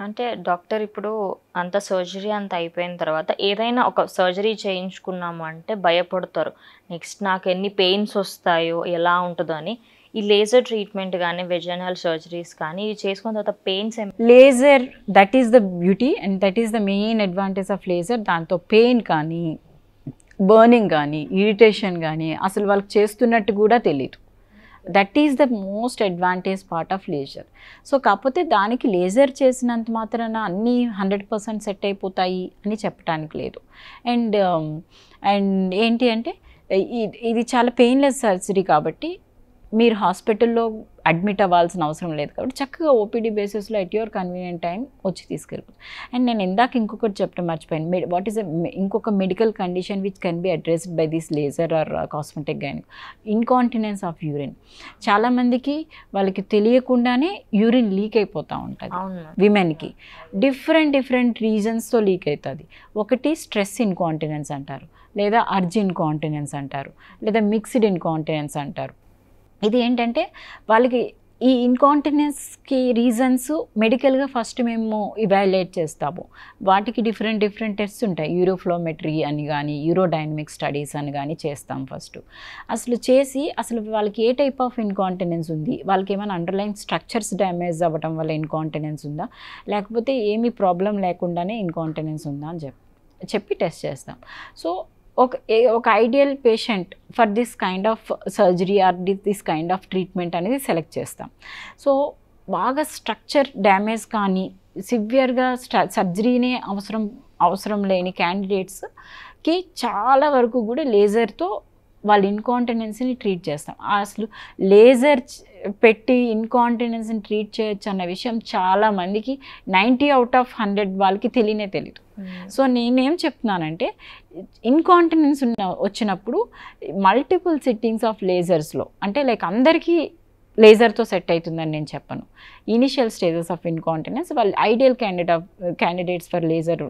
అంటే డాక్టర్ ఇప్పుడు అంత సర్జరీ అంత అయిపోయిన తర్వాత ఏదైనా ఒక సర్జరీ చేయించుకున్నాము అంటే భయపడతారు, నెక్స్ట్ నాకు ఎన్ని పెయిన్స్ వస్తాయో ఎలా ఉంటుందో అని. ఈ లేజర్ ట్రీట్మెంట్ కానీ వెజైనల్ సర్జరీస్ కానీ ఇవి చేసుకున్న తర్వాత pains
laser that is the beauty and that is the main advantage of laser. దాంతో పెయిన్ కానీ బర్నింగ్ కానీ ఇరిటేషన్ కానీ అసలు వాళ్ళకి చేస్తున్నట్టు కూడా తెలియదు. That is the most advantage part of laser. So కాకపోతే దానికి లేజర్ చేసినంత మాత్రాన అన్నీ 100% సెట్ అయిపోతాయి అని చెప్పడానికి లేదు. అండ్ ఏంటి అంటే ఇది చాలా పెయిన్లెస్ సర్జరీ కాబట్టి మీరు హాస్పిటల్లో అడ్మిట్ అవ్వాల్సిన అవసరం లేదు. కాబట్టి చక్కగా ఓపీడీ బేసిస్లో ఎట్ యువర్ కన్వీనియంట్ టైం వచ్చి తీసుకెళ్ళిపోతుంది. అండ్ నేను ఇందాక ఇంకొకటి చెప్పడం మర్చిపోయాను. వాట్ ఈస్ ఇంకొక medical condition which can be addressed by this laser or cosmetic gynaec, incontinence of urine. చాలామందికి వాళ్ళకి తెలియకుండానే యూరిన్ లీక్ అయిపోతూ ఉంటుంది విమెన్కి. డిఫరెంట్ రీజన్స్తో లీక్ అవుతుంది. ఒకటి స్ట్రెస్ ఇన్కాంటినెన్స్ అంటారు, లేదా అర్జ్ ఇన్కాంటినెన్స్ అంటారు, లేదా మిక్స్డ్ ఇన్కాంటినెన్స్ అంటారు. ఇది ఏంటంటే వాళ్ళకి ఈ ఇన్కాంటినెన్స్కి రీజన్స్ మెడికల్గా ఫస్ట్ మేము ఇవాల్యుయేట్ చేస్తాము. వాటికి డిఫరెంట్ టెస్ట్స్ ఉంటాయి. యూరోఫ్లోమెట్రీ అని కానీ యూరోడైనమిక్ స్టడీస్ అని కానీ చేస్తాం ఫస్ట్. అసలు వాళ్ళకి ఏ టైప్ ఆఫ్ ఇన్కాంటినెన్స్ ఉంది, వాళ్ళకి ఏమైనా అండర్లైన్ స్ట్రక్చర్స్ డ్యామేజ్ అవ్వడం వల్ల ఇన్కాంటినెన్స్ ఉందా, లేకపోతే ఏమీ ప్రాబ్లం లేకుండానే ఇన్కాంటినెన్స్ ఉందా అని చెప్పి టెస్ట్ చేస్తాం. సో ఒక ideal patient for this kind of surgery or this kind of treatment అనేది సెలెక్ట్ చేస్తాం. సో బాగా స్ట్రక్చర్ డ్యామేజ్ కానీ సివియర్గా సర్జరీనే అవసరం లేని క్యాండిడేట్స్కి చాలా వరకు కూడా లేజర్తో వాళ్ళ ఇన్కాంటినెన్స్ని ట్రీట్ చేస్తాం. అసలు లేజర్ పెట్టి ఇన్కాంటినెన్స్ని ట్రీట్ చేయొచ్చు అన్న విషయం చాలామందికి 90/100 వాళ్ళకి తెలియదు. సో నేనేం చెప్తున్నానంటే ఇన్కాంటినెన్స్ వచ్చినప్పుడు మల్టిపుల్ సిట్టింగ్స్ ఆఫ్ లేజర్స్లో, అంటే లైక్ అందరికీ లేజర్తో సెట్ అవుతుందని నేను చెప్పను. ఇనిషియల్ స్టేజెస్ ఆఫ్ ఇన్కాంటినెన్స్ వాళ్ళు ideal candidates for laser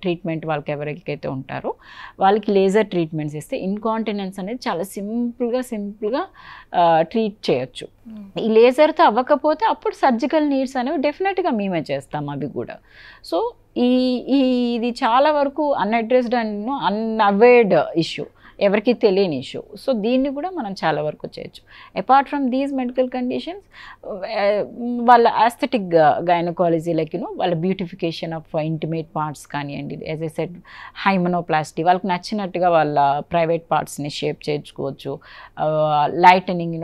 treatment వాళ్ళకి ఎవరికైతే ఉంటారో వాళ్ళకి లేజర్ ట్రీట్మెంట్స్ ఇస్తే ఇన్కాంటినెన్స్ అనేది చాలా సింపుల్గా ట్రీట్ చేయొచ్చు. ఈ లేజర్తో అవ్వకపోతే అప్పుడు సర్జికల్ నీడ్స్ అనేవి డెఫినెట్గా మేమే చేస్తాం అవి కూడా. సో ఇది చాలా వరకు అన్అడ్రెస్డ్ అండ్ అన్అవేర్డ్ ఇష్యూ, ఎవరికి తెలియని ఇష్యూ. సో దీన్ని కూడా మనం చాలా వరకు చేయొచ్చు. Apart from these medical conditions వాళ్ళ ఆస్థెటిక్ గైనకాలజీ లైక్ వాళ్ళ బ్యూటిఫికేషన్ ఆఫ్ ఇంటిమేట్ పార్ట్స్ కానివ్వండి, యాజ్ ఐ సెడ్ హైమనోప్లాస్టీ, వాళ్ళకి నచ్చినట్టుగా వాళ్ళ ప్రైవేట్ పార్ట్స్ని షేప్ చేయించుకోవచ్చు. లైటనింగ్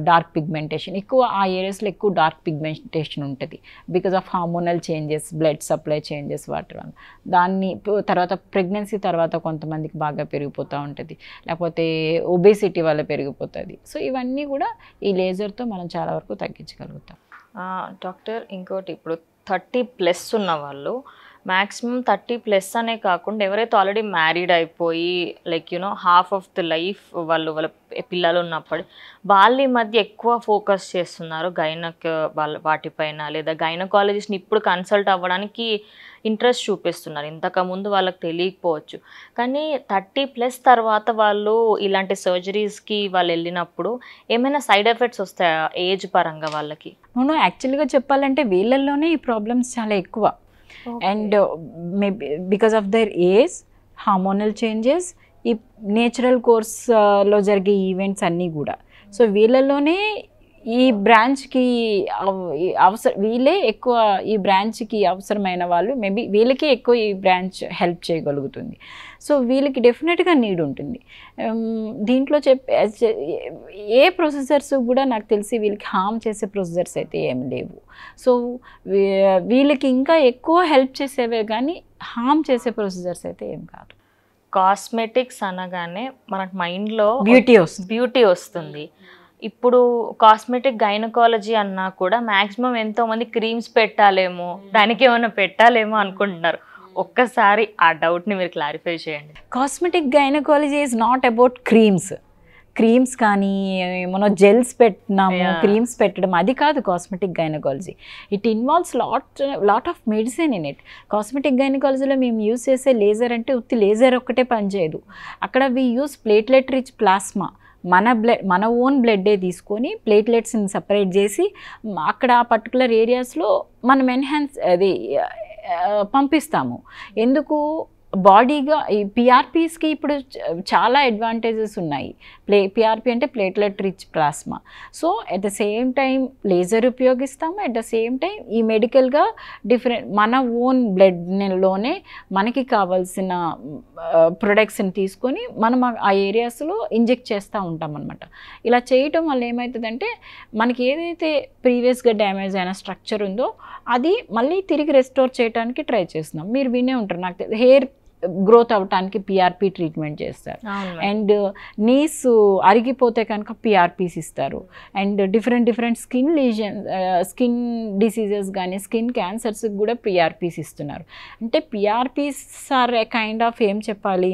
డార్క్ పిగ్మెంటేషన్, ఎక్కువ ఆ ఏరియాస్లో ఎక్కువ డార్క్ పిగ్మెంటేషన్ ఉంటుంది because of hormonal changes, blood supply changes వాటి వల్ల. దాన్ని తర్వాత ప్రెగ్నెన్సీ తర్వాత కొంతమందికి బాగా పెరిగిపోతూ ఉంటుంది, లేకపోతే ఒబేసిటీ వల్ల పెరిగిపోతుంది. సో ఇవన్నీ కూడా ఈ లేజర్తో మనం చాలా వరకు తగ్గించగలుగుతాం.
డాక్టర్, ఇంకోటి ఇప్పుడు 30+ ఉన్న వాళ్ళు మ్యాక్సిమం 30+ అనే కాకుండా ఎవరైతే ఆల్రెడీ మ్యారీడ్ అయిపోయి like half of the life వాళ్ళ పిల్లలు ఉన్నప్పుడు వాళ్ళ ఈ మధ్య ఎక్కువ ఫోకస్ చేస్తున్నారు వాటిపైన, లేదా గైనకాలజిస్ట్ని ఇప్పుడు కన్సల్ట్ అవ్వడానికి ఇంట్రెస్ట్ చూపిస్తున్నారు. ఇంతకుముందు వాళ్ళకి తెలియకపోవచ్చు, కానీ 30+ తర్వాత వాళ్ళు ఇలాంటి సర్జరీస్కి వాళ్ళు వెళ్ళినప్పుడు ఏమైనా సైడ్ ఎఫెక్ట్స్ వస్తాయా ఏజ్ పరంగా వాళ్ళకి?
అవును, యాక్చువల్గా చెప్పాలంటే వీళ్ళల్లోనే ఈ ప్రాబ్లమ్స్ చాలా ఎక్కువ. And maybe because of their age, hormonal changes, ఈ నేచురల్ కోర్స్లో జరిగే ఈవెంట్స్ అన్నీ కూడా. సో వీళ్ళలోనే ఈ బ్రాంచ్కి వీళ్ళే ఎక్కువ, ఈ బ్రాంచ్కి అవసరమైన వాళ్ళు మేబీ వీళ్ళకే ఎక్కువ ఈ బ్రాంచ్ హెల్ప్ చేయగలుగుతుంది. సో వీళ్ళకి డెఫినెట్గా నీడ్ ఉంటుంది. దీంట్లో ఏ ప్రొసీజర్స్ కూడా నాకు తెలిసి వీళ్ళకి హార్మ్ చేసే ప్రొసీజర్స్ అయితే ఏమి లేవు. సో వీళ్ళకి ఇంకా ఎక్కువ హెల్ప్ చేసేవే కానీ హార్మ్ చేసే ప్రొసీజర్స్ అయితే ఏం కాదు.
కాస్మెటిక్స్ అనగానే మనకు మైండ్లో బ్యూటీ వస్తుంది. ఇప్పుడు కాస్మెటిక్ గైనకాలజీ అన్నా కూడా మ్యాక్సిమం ఎంతోమంది క్రీమ్స్ పెట్టాలేమో, దానికి ఏమైనా పెట్టాలేమో అనుకుంటున్నారు. ఒక్కసారి ఆ డౌట్ని మీరు క్లారిఫై చేయండి.
Cosmetic gynaecology is not about creams కానీ మనం జెల్స్ పెట్టినాము, క్రీమ్స్ పెట్టడం, అది కాదు cosmetic gynaecology. It involves lot of medicine in it. Cosmetic గైనకాలజీలో మేము యూజ్ చేసే లేజర్ అంటే ఉత్తి లేజర్ ఒక్కటే పనిచేయదు. అక్కడ we use platelet rich plasma. మన ఓన్ బ్లడ్డే తీసుకొని ప్లేట్లెట్స్ని సపరేట్ చేసి అక్కడ ఆ పర్టికులర్ ఏరియాస్లో మనం పంపిస్తాము. ఎందుకు? బాడీగా ఈ పిఆర్పీస్కి ఇప్పుడు చాలా అడ్వాంటేజెస్ ఉన్నాయి. పిఆర్పీ అంటే platelet rich plasma. So at the same time laser ఉపయోగిస్తాము, అట్ ద సేమ్ టైం ఈ మెడికల్గా మన ఓన్ బ్లడ్లోనే మనకి కావాల్సిన ప్రొడక్ట్స్ని తీసుకొని మనం ఆ ఏరియాస్లో ఇంజెక్ట్ చేస్తూ ఉంటాం అనమాట. ఇలా చేయటం వల్ల ఏమవుతుందంటే మనకి ఏదైతే ప్రీవియస్గా డ్యామేజ్ అయిన స్ట్రక్చర్ ఉందో అది మళ్ళీ తిరిగి రెస్టోర్ చేయడానికి ట్రై చేస్తున్నాం. మీరు వినే ఉంటారు, నాకు హెయిర్ గ్రోత్ అవ్వటానికి పిఆర్పీ ట్రీట్మెంట్ చేస్తారు. అండ్ నీస్ అరిగిపోతే కనుక పిఆర్పీస్ ఇస్తారు. అండ్ డిఫరెంట్ స్కిన్ డిసీజెస్ కానీ స్కిన్ క్యాన్సర్స్కి కూడా పిఆర్పీస్ ఇస్తున్నారు. అంటే పిఆర్పీస్ ఆర్ కైండ్ ఆఫ్ ఏం చెప్పాలి,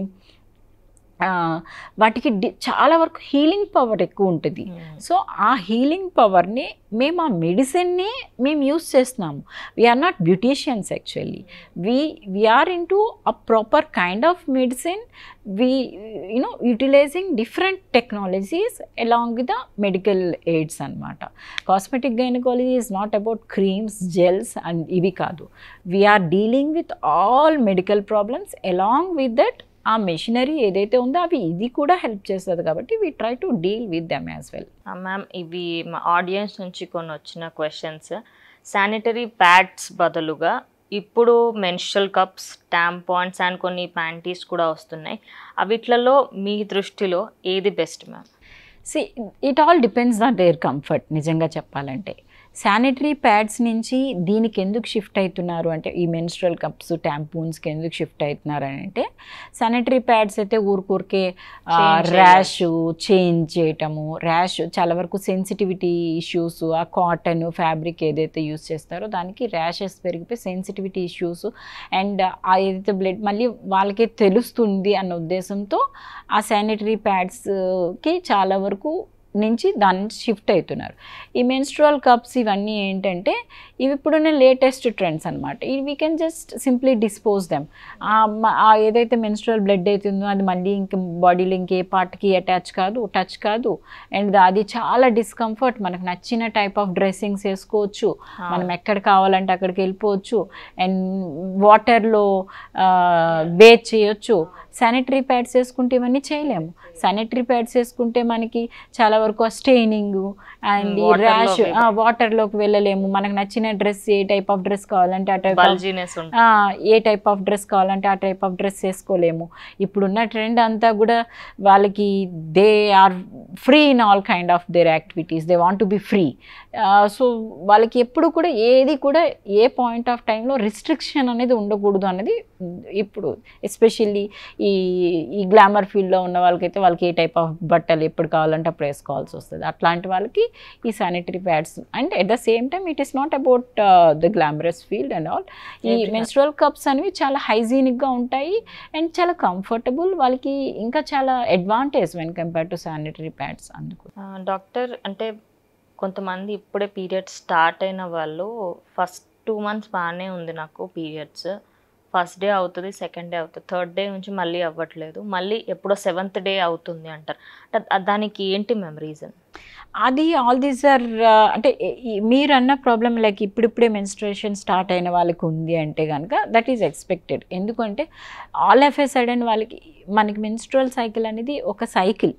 వాటికి చాలా వరకు హీలింగ్ పవర్ ఎక్కువ ఉంటుంది. సో ఆ హీలింగ్ పవర్ని మేము ఆ మెడిసిన్ని మేము యూస్ చేస్తున్నాము. We're not beauticians actually. We're into a proper kind of medicine. Utilizing different technologies along with the medical aids అనమాట. Cosmetic gynaecology is not about creams, gels and ఇవి కాదు. We're dealing with all medical problems along with that ఆ machinery ఏదైతే ఉందో అవి ఇది కూడా help చేస్తుంది. కాబట్టి we try to deal with them as well.
Ma'am, ఇవి మా ఆడియన్స్ నుంచి కొన్ని వచ్చిన క్వశ్చన్స్. శానిటరీ ప్యాడ్స్ బదులుగా ఇప్పుడు మెన్స్ట్రల్ కప్స్, టాంపాన్స్ అండ్ కొన్ని ప్యాంటీస్ కూడా వస్తున్నాయి. అవిట్లలో మీ దృష్టిలో ఏది best ma'am?
It all depends on their comfort. నిజంగా చెప్పాలంటే శానిటరీ ప్యాడ్స్ నుంచి దీనికి ఎందుకు షిఫ్ట్ అవుతున్నారు అంటే, ఈ మెన్స్ట్రల్ కప్స్, ట్యాంపూన్స్కి ఎందుకు షిఫ్ట్ అవుతున్నారు అని అంటే, శానిటరీ ప్యాడ్స్ అయితే ఊరికే ర్యాష్ చేంజ్ చేయటము, చాలా వరకు సెన్సిటివిటీ ఇష్యూస్, ఆ కాటన్ ఫ్యాబ్రిక్ ఏదైతే యూస్ చేస్తారో దానికి ర్యాషెస్ పెరిగిపోయి సెన్సిటివిటీ ఇష్యూస్ అండ్ ఆ ఏదైతే బ్లడ్ మళ్ళీ వాళ్ళకే తెలుస్తుంది అన్న ఉద్దేశంతో ఆ శానిటరీ ప్యాడ్స్కి చాలా వరకు నుంచి దాని నుంచి షిఫ్ట్ అవుతున్నారు. ఈ మెన్స్ట్రువల్ కప్స్ ఇవన్నీ ఏంటంటే ఇవి ఇప్పుడున్న లేటెస్ట్ ట్రెండ్స్ అనమాట. We can just simply dispose them. ఏదైతే మెన్స్ట్రువల్ బ్లడ్ అవుతుందో అది మళ్ళీ ఇంక బాడీలో ఇంకే పార్ట్కి టచ్ కాదు. అండ్ అది చాలా డిస్కంఫర్ట్. మనకు నచ్చిన టైప్ ఆఫ్ డ్రెస్సింగ్స్ వేసుకోవచ్చు, మనం ఎక్కడ కావాలంటే అక్కడికి వెళ్ళిపోవచ్చు, అండ్ వాటర్లో బేత్ చేయొచ్చు. శానిటరీ ప్యాడ్స్ వేసుకుంటే ఇవన్నీ చేయలేము. శానిటరీ ప్యాడ్స్ వేసుకుంటే మనకి చాలా వరకు స్టెయినింగ్ అండ్ ఈ ర్యాష్, వాటర్లోకి వెళ్ళలేము. మనకు నచ్చిన dress, A type of dress కావాలంటే ఆ టైప్ ఆఫ్ డ్రెస్ వేసుకోలేము. ఇప్పుడున్న ట్రెండ్ అంతా కూడా వాళ్ళకి they are free in all kind of their activities. They want to be free. So వాళ్ళకి ఎప్పుడు కూడా ఏది కూడా ఏ పాయింట్ ఆఫ్ టైంలో రిస్ట్రిక్షన్ అనేది ఉండకూడదు అనేది ఇప్పుడు ఎస్పెషల్లీ ఈ గ్లామర్ ఫీల్డ్లో ఉన్న వాళ్ళకైతే వాళ్ళకి ఏ టైప్ ఆఫ్ బట్టలు ఎప్పుడు కావాలంటే అప్పుడు వేసుకోవాల్సి వస్తుంది. అట్లాంటి వాళ్ళకి ఈ sanitary pads and at the same time it is not about the glamorous field and all. ఈ మెన్స్ట్రువల్ కప్స్ అనేవి చాలా హైజీనిక్గా ఉంటాయి అండ్ చాలా కంఫర్టబుల్, వాళ్ళకి ఇంకా చాలా advantage when compare to sanitary pads. అందుకు
డాక్టర్ అంటే కొంతమంది ఇప్పుడే పీరియడ్స్ స్టార్ట్ అయిన వాళ్ళు ఫస్ట్ 2 months బాగానే ఉంది నాకు పీరియడ్స్, ఫస్ట్ డే అవుతుంది, సెకండ్ డే అవుతుంది, థర్డ్ డే నుంచి మళ్ళీ అవ్వట్లేదు, మళ్ళీ ఎప్పుడో 7th day అవుతుంది అంటారు. దానికి ఏంటి మ్యామ్ రీజన్?
అది ఆల్ దీస్ ఆర్ అంటే మీరు అన్న ప్రాబ్లం లైక్ ఇప్పుడిప్పుడే మెన్స్ట్రుయేషన్ స్టార్ట్ అయిన వాళ్ళకి ఉంది అంటే కనుక దట్ ఈజ్ ఎక్స్పెక్టెడ్. ఎందుకంటే ఆల్ ఆఫ్ ఎ సడన్ వాళ్ళకి మనకి మెన్స్ట్రువల్ సైకిల్ అనేది ఒక సైకిల్.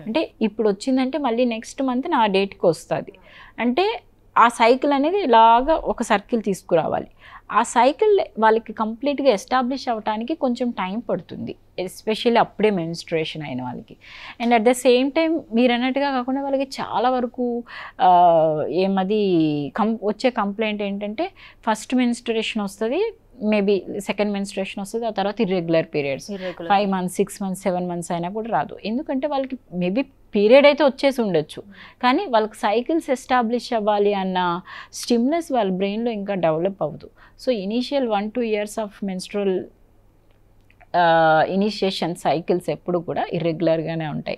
అంటే ఇప్పుడు వచ్చిందంటే మళ్ళీ నెక్స్ట్ మంత్ నా డేట్కి వస్తుంది అంటే ఆ సైకిల్ అనేది ఇలాగా ఒక సర్కిల్ తీసుకురావాలి. ఆ సైకిల్ వాళ్ళకి కంప్లీట్గా ఎస్టాబ్లిష్ అవ్వడానికి కొంచెం టైం పడుతుంది, ఎస్పెషల్లీ అప్పుడే మెన్స్ట్రుయేషన్ అయిన వాళ్ళకి. And at the same time మీరు అన్నట్టుగా కాకుండా వాళ్ళకి చాలా వరకు ఏమది వచ్చే కంప్లైంట్ ఏంటంటే ఫస్ట్ మెన్స్ట్రుయేషన్ వస్తుంది, మేబీ సెకండ్ మెన్స్ట్రుయేషన్ వస్తుంది, ఆ తర్వాత irregular periods 5 months 6 months 7 months అయినా కూడా రాదు. ఎందుకంటే వాళ్ళకి మేబీ పీరియడ్ అయితే వచ్చేసి ఉండొచ్చు కానీ వాళ్ళకి సైకిల్స్ ఎస్టాబ్లిష్ అవ్వాలి అన్న స్టిమ్యులస్ వాళ్ళ బ్రెయిన్లో ఇంకా డెవలప్ అవ్వదు. So initial 1-2 years of menstrual initiation cycles ఎప్పుడు కూడా ఇర్రెగ్యులర్గానే ఉంటాయి.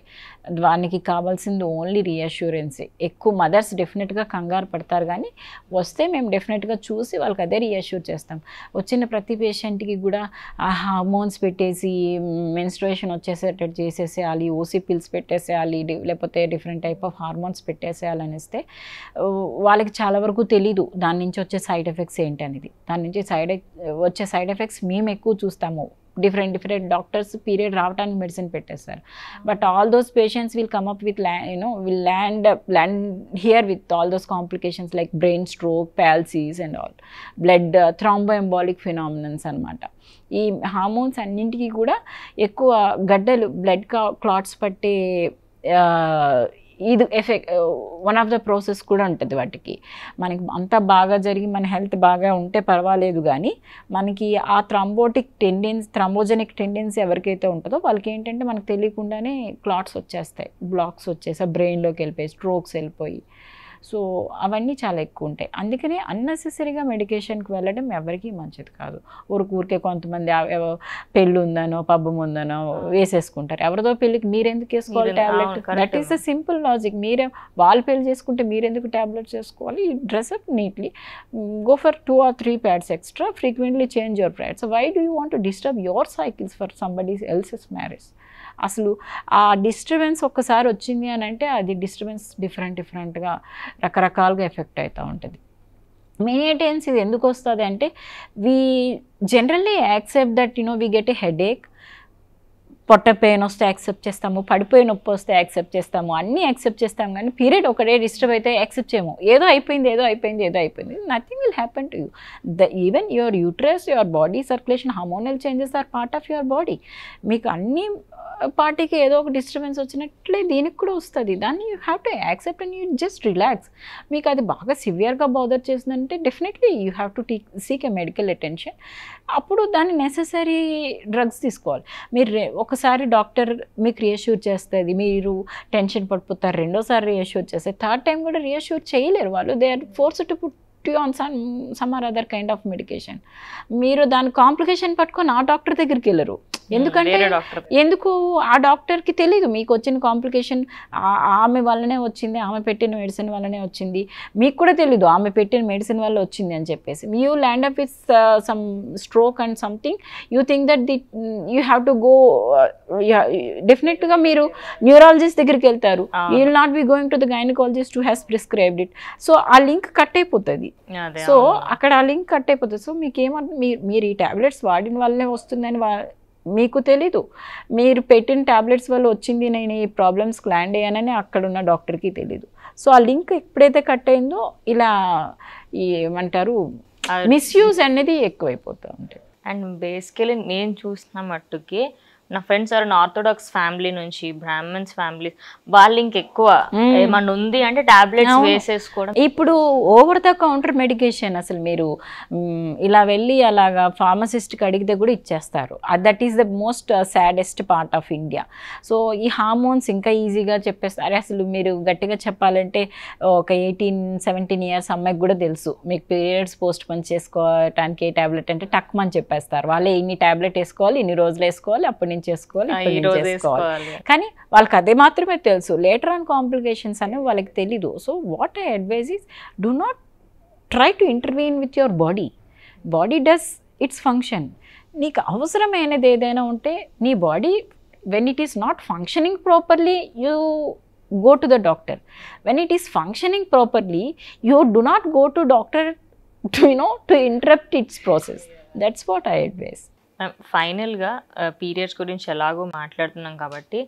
దానికి కావాల్సింది ఓన్లీ రీఅష్యూరెన్సే. ఎక్కువ మదర్స్ డెఫినెట్గా కంగారు పడతారు కానీ వస్తే మేము డెఫినెట్గా చూసి వాళ్ళకి అదే రీఅష్యూర్ చేస్తాం. వచ్చిన ప్రతి పేషెంట్కి కూడా ఆ హార్మోన్స్ పెట్టేసి మెన్స్ట్రుయేషన్ వచ్చేసేటట్టు చేసేసేయాలి, ఓసీ పిల్స్ పెట్టేసేయాలి, లేకపోతే డిఫరెంట్ టైప్ ఆఫ్ హార్మోన్స్ పెట్టేసేయాలని ఇస్తే వాళ్ళకి చాలా వరకు తెలీదు దాని నుంచి వచ్చే సైడ్ ఎఫెక్ట్స్ ఏంటనేది. దాని నుంచి వచ్చే సైడ్ ఎఫెక్ట్స్ మేము ఎక్కువ చూస్తాము. డిఫరెంట్ డాక్టర్స్ పీరియడ్ రావడానికి మెడిసిన్ పెట్టేస్తారు, but all those patients will come up with will land here with all those complications like brain stroke, palsies and all blood thromboembolic phenomenons అనమాట. ఈ హార్మోన్స్ అన్నింటికి కూడా ఎక్కువ గడ్డలు బ్లడ్ క్లాట్స్ పట్టే ఇది effect one of the process కూడా ఉంటుంది వాటికి. మనకి అంతా బాగా జరిగి మన హెల్త్ బాగా ఉంటే పర్వాలేదు కానీ మనకి ఆ థ్రంబోజెనిక్ టెండెన్సీ ఎవరికైతే ఉంటుందో వాళ్ళకి ఏంటంటే మనకు తెలియకుండానే క్లాట్స్ వచ్చేస్తాయి, బ్లాక్స్ వచ్చేసాయి, బ్రెయిన్లోకి వెళ్ళిపోయి స్ట్రోక్స్ వెళ్ళిపోయి. సో అవన్నీ చాలా ఎక్కువ ఉంటాయి. అందుకనే అన్నెసెసరీగా మెడికేషన్కి వెళ్ళడం ఎవరికీ మంచిది కాదు. ఊరికే కొంతమంది పెళ్ళి ఉందనో పబ్బం ఉందనో వేసేసుకుంటారు. ఎవరిదో పెళ్ళికి మీరెందుకు వేసుకోవాలి tablet? That is the simple logic. వాళ్ళు పెళ్ళి చేసుకుంటే మీరెందుకు ట్యాబ్లెట్స్ వేసుకోవాలి? Dress up neatly, go for 2 or 3 pads extra, frequently change your pads. Why do you want to disturb your cycles for somebody else's marriage? అసలు ఆ disturbance ఒక్కసారి వచ్చింది అని అంటే అది డిస్టర్బెన్స్ డిఫరెంట్గా రకరకాలుగా ఎఫెక్ట్ అవుతూ ఉంటుంది. మెయిన్ ఇది ఎందుకు వస్తుంది అంటే we generally accept that we get a headache, పొట్ట పెయిన్ వస్తే యాక్సెప్ట్ చేస్తాము, పడిపోయి నొప్పి వస్తే యాక్సెప్ట్ చేస్తాము, అన్నీ యాక్సెప్ట్ చేస్తాము. కానీ పీరియడ్ ఒకటే డిస్టర్బ్ అయితే యాక్సెప్ట్ చేయము. ఏదో అయిపోయింది nothing will happen to you. Even your uterus, your body circulation, hormonal changes are part of your body. మీకు అన్ని పార్టీకి ఏదో ఒక డిస్టర్బెన్స్ వచ్చినట్లే దీనికి కూడా వస్తుంది. దాన్ని you have to accept and you just relax. మీకు అది బాగా సివియర్గా బౌదర్ చేసిందంటే definitely you have to seek a medical attention. అప్పుడు దాన్ని నెససరీ డ్రగ్స్ తీసుకోవాలి. మీరు ఒకసారి డాక్టర్ మీకు రీఅష్యూర్ చేస్తుంది, మీరు టెన్షన్ పడిపోతారు. రెండోసారి రీఅష్యూర్ చేస్తే థర్డ్ టైం కూడా రీఅష్యూర్ చేయలేరు వాళ్ళు. They are forced to put on some or other kind of medication. మీరు దాని కాంప్లికేషన్ పట్టుకొని ఆ డాక్టర్ దగ్గరికి వెళ్ళరు. ఎందుకు ఆ డాక్టర్కి తెలీదు మీకు వచ్చిన కాంప్లికేషన్ ఆమె వల్లనే వచ్చింది, ఆమె పెట్టిన మెడిసిన్ వల్లనే వచ్చింది. మీకు కూడా తెలీదు ఆమె పెట్టిన మెడిసిన్ వల్ల వచ్చింది అని చెప్పేసి. You land up with some stroke and something. You think that you have to go. డెఫినెట్గా మీరు న్యూరాలజిస్ట్ దగ్గరికి వెళ్తారు. You will not be going to the gynaecologist who has prescribed it. So ఆ లింక్ కట్ అయిపోతుంది. So అక్కడ ఆ link cut అయిపోతుంది. So మీకేమంటే మీరు ఈ ట్యాబ్లెట్స్ వాడిన వల్లనే వస్తుందని మీకు తెలీదు. మీరు పెట్టిన ట్యాబ్లెట్స్ వల్ల వచ్చింది, నేను ఈ ప్రాబ్లమ్స్కి ల్యాండ్ అయ్యానని అక్కడున్న డాక్టర్కి తెలీదు. సో ఆ లింక్ ఎప్పుడైతే కట్ అయిందో ఇలా ఏమంటారు మిస్యూజ్ అనేది ఎక్కువైపోతూ ఉంటుంది.
అండ్ బేసికలీ నేను చూసిన మట్టుకి నా ఫ్రెండ్స్ ఎవరైనా ఆర్థోడాక్స్ ఫ్యామిలీ నుంచి, బ్రాహ్మణ్స్ ఫ్యామిలీ, వాళ్ళు ఇంకెక్కువ ఏమన్నా ఉంది అంటే టాబ్లెట్స్ వేసేసుకోవడం.
ఇప్పుడు ఓవర్ ద కౌంటర్ మెడికేషన్ అసలు మీరు ఇలా వెళ్ళి అలాగా ఫార్మసిస్ట్కి అడిగితే కూడా ఇచ్చేస్తారు. That is the most saddest part of India. So ఈ హార్మోన్స్ ఇంకా ఈజీగా చెప్పేస్తారు. అసలు మీరు గట్టిగా చెప్పాలంటే ఒక 18-17 ఇయర్స్ అమ్మాయికి కూడా తెలుసు మీకు పీరియడ్స్ పోస్ట్ పోన్ చేసుకోవటానికి ఏ టాబ్లెట్ అంటే టక్మని చెప్పేస్తారు. వాళ్ళే ఇన్ని టాబ్లెట్ వేసుకోవాలి, ఇన్ని రోజులు వేసుకోవాలి, అప్పటి నుంచి వేసుకోవాలి, ఇప్పటి నుంచి వేసుకోవాలి. కానీ వాళ్ళకి అదే మాత్రమే తెలుసు. లేటర్ ఆన్ కాంప్లికేషన్స్ అనేవి వాళ్ళకి తెలీదు. So what I advise is do not try to intervene with your body. Body does its function. నీకు అవసరమైనది ఏదైనా ఉంటే నీ body when it is not functioning properly, you go to the doctor. When it is functioning properly, you do not go to doctor to interrupt its process. That's what I advise.
ఫైనల్గా periods గురించి ఎలాగో మాట్లాడుతున్నాం కాబట్టి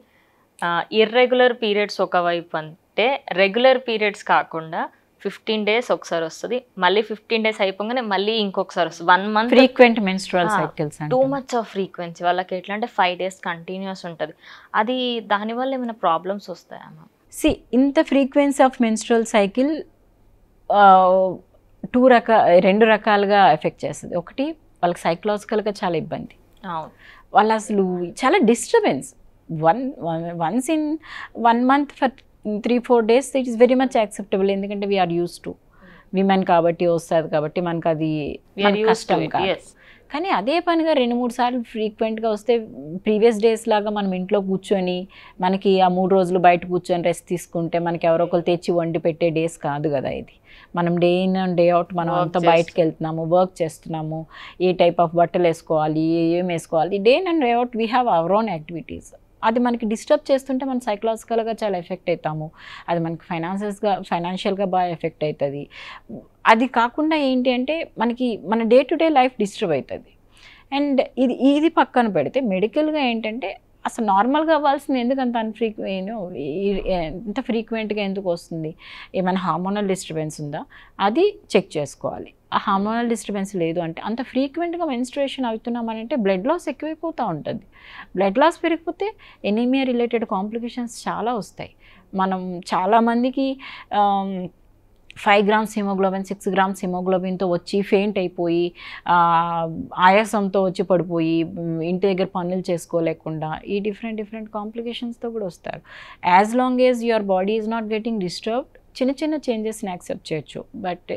irregular periods ఒకవైపు అంటే regular periods కాకుండా 15 days ఒకసారి వస్తుంది, మళ్ళీ 15 days అయిపోగానే మళ్ళీ ఇంకొకసారి వస్తుంది. 1 month
frequent menstrual cycles.
Too much off frequency వాళ్ళకి ఎట్లా అంటే 5 days కంటిన్యూస్ ఉంటుంది. అది దానివల్ల ఏమైనా ప్రాబ్లమ్స్ వస్తాయా మ్యామ్?
ఇంత ఫ్రీక్వెన్సీ ఆఫ్ మెన్స్ట్రువల్ సైకిల్ రెండు రకాలుగా ఎఫెక్ట్ చేస్తుంది. ఒకటి వాళ్ళకి సైకలాజికల్గా చాలా ఇబ్బంది. వాళ్ళు అసలు చాలా disturbance. Once in 1 month for 3-4 days it is very much acceptable. ఎందుకంటే వీఆర్ యూస్ టు విమెన్ కాబట్టి వస్తుంది కాబట్టి మనకు అది కష్టం కాదు. కానీ అదే పనిగా 2-3 సార్లు ఫ్రీక్వెంట్గా వస్తే ప్రీవియస్ డేస్ లాగా మనం ఇంట్లో కూర్చొని మనకి ఆ 3 రోజులు బయట కూర్చొని రెస్ట్ తీసుకుంటే మనకి ఎవరో ఒకరు తెచ్చి వండి పెట్టే డేస్ కాదు కదా ఇది. మనం day in and day out మనం అంతా బయటకు వెళ్తున్నాము, వర్క్ చేస్తున్నాము, ఏ టైప్ ఆఫ్ బట్టలు వేసుకోవాలి, ఏం వేసుకోవాలి, day in and day out we have our own activities. అది మనకి డిస్టర్బ్ చేస్తుంటే మనం సైకలాజికల్గా చాలా ఎఫెక్ట్ అవుతాము. అది మనకి ఫైనాన్షియల్గా బాగా ఎఫెక్ట్ అవుతుంది. అది కాకుండా ఏంటి అంటే మనకి మన day to day life disturb అవుతుంది. అండ్ ఇది పక్కన పెడితే మెడికల్గా ఏంటంటే అసలు నార్మల్గా అవ్వాల్సింది ఎందుకు అంత ఎంత ఫ్రీక్వెంట్గా ఎందుకు వస్తుంది? ఏమైనా హార్మోనల్ డిస్టర్బెన్స్ ఉందా అది చెక్ చేసుకోవాలి. ఆ హార్మోనల్ డిస్టర్బెన్స్ లేదు అంటే అంత ఫ్రీక్వెంట్గా మెన్స్ట్రుయేషన్ అవుతున్నామనంటే బ్లడ్ లాస్ ఎక్కువైపోతూ ఉంటుంది. బ్లడ్ లాస్ పెరిగిపోతే ఎనీమియా రిలేటెడ్ కాంప్లికేషన్స్ చాలా వస్తాయి. మనం చాలామందికి 5 grams హిమోగ్లోబిన్ 6 grams హిమోగ్లోబిన్తో వచ్చి ఫెయింట్ అయిపోయి ఆయాసంతో వచ్చి పడిపోయి ఇంటి దగ్గర పనులు చేసుకోలేకుండా ఈ డిఫరెంట్ కాంప్లికేషన్స్తో కూడా వస్తారు. As long as your body is not getting disturbed చిన్న చేంజెస్ని యాక్సెప్ట్ చేయొచ్చు. But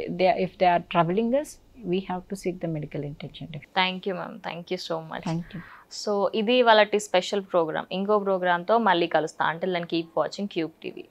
if they are troubling us, we have to seek the medical attention.
Thank you ma'am, thank you so much.
Thank you.
So ఇది వాళ్ళ special programme. ఇంకో ప్రోగ్రామ్తో మళ్ళీ కలుస్తా. అంటే keep watching cube TV.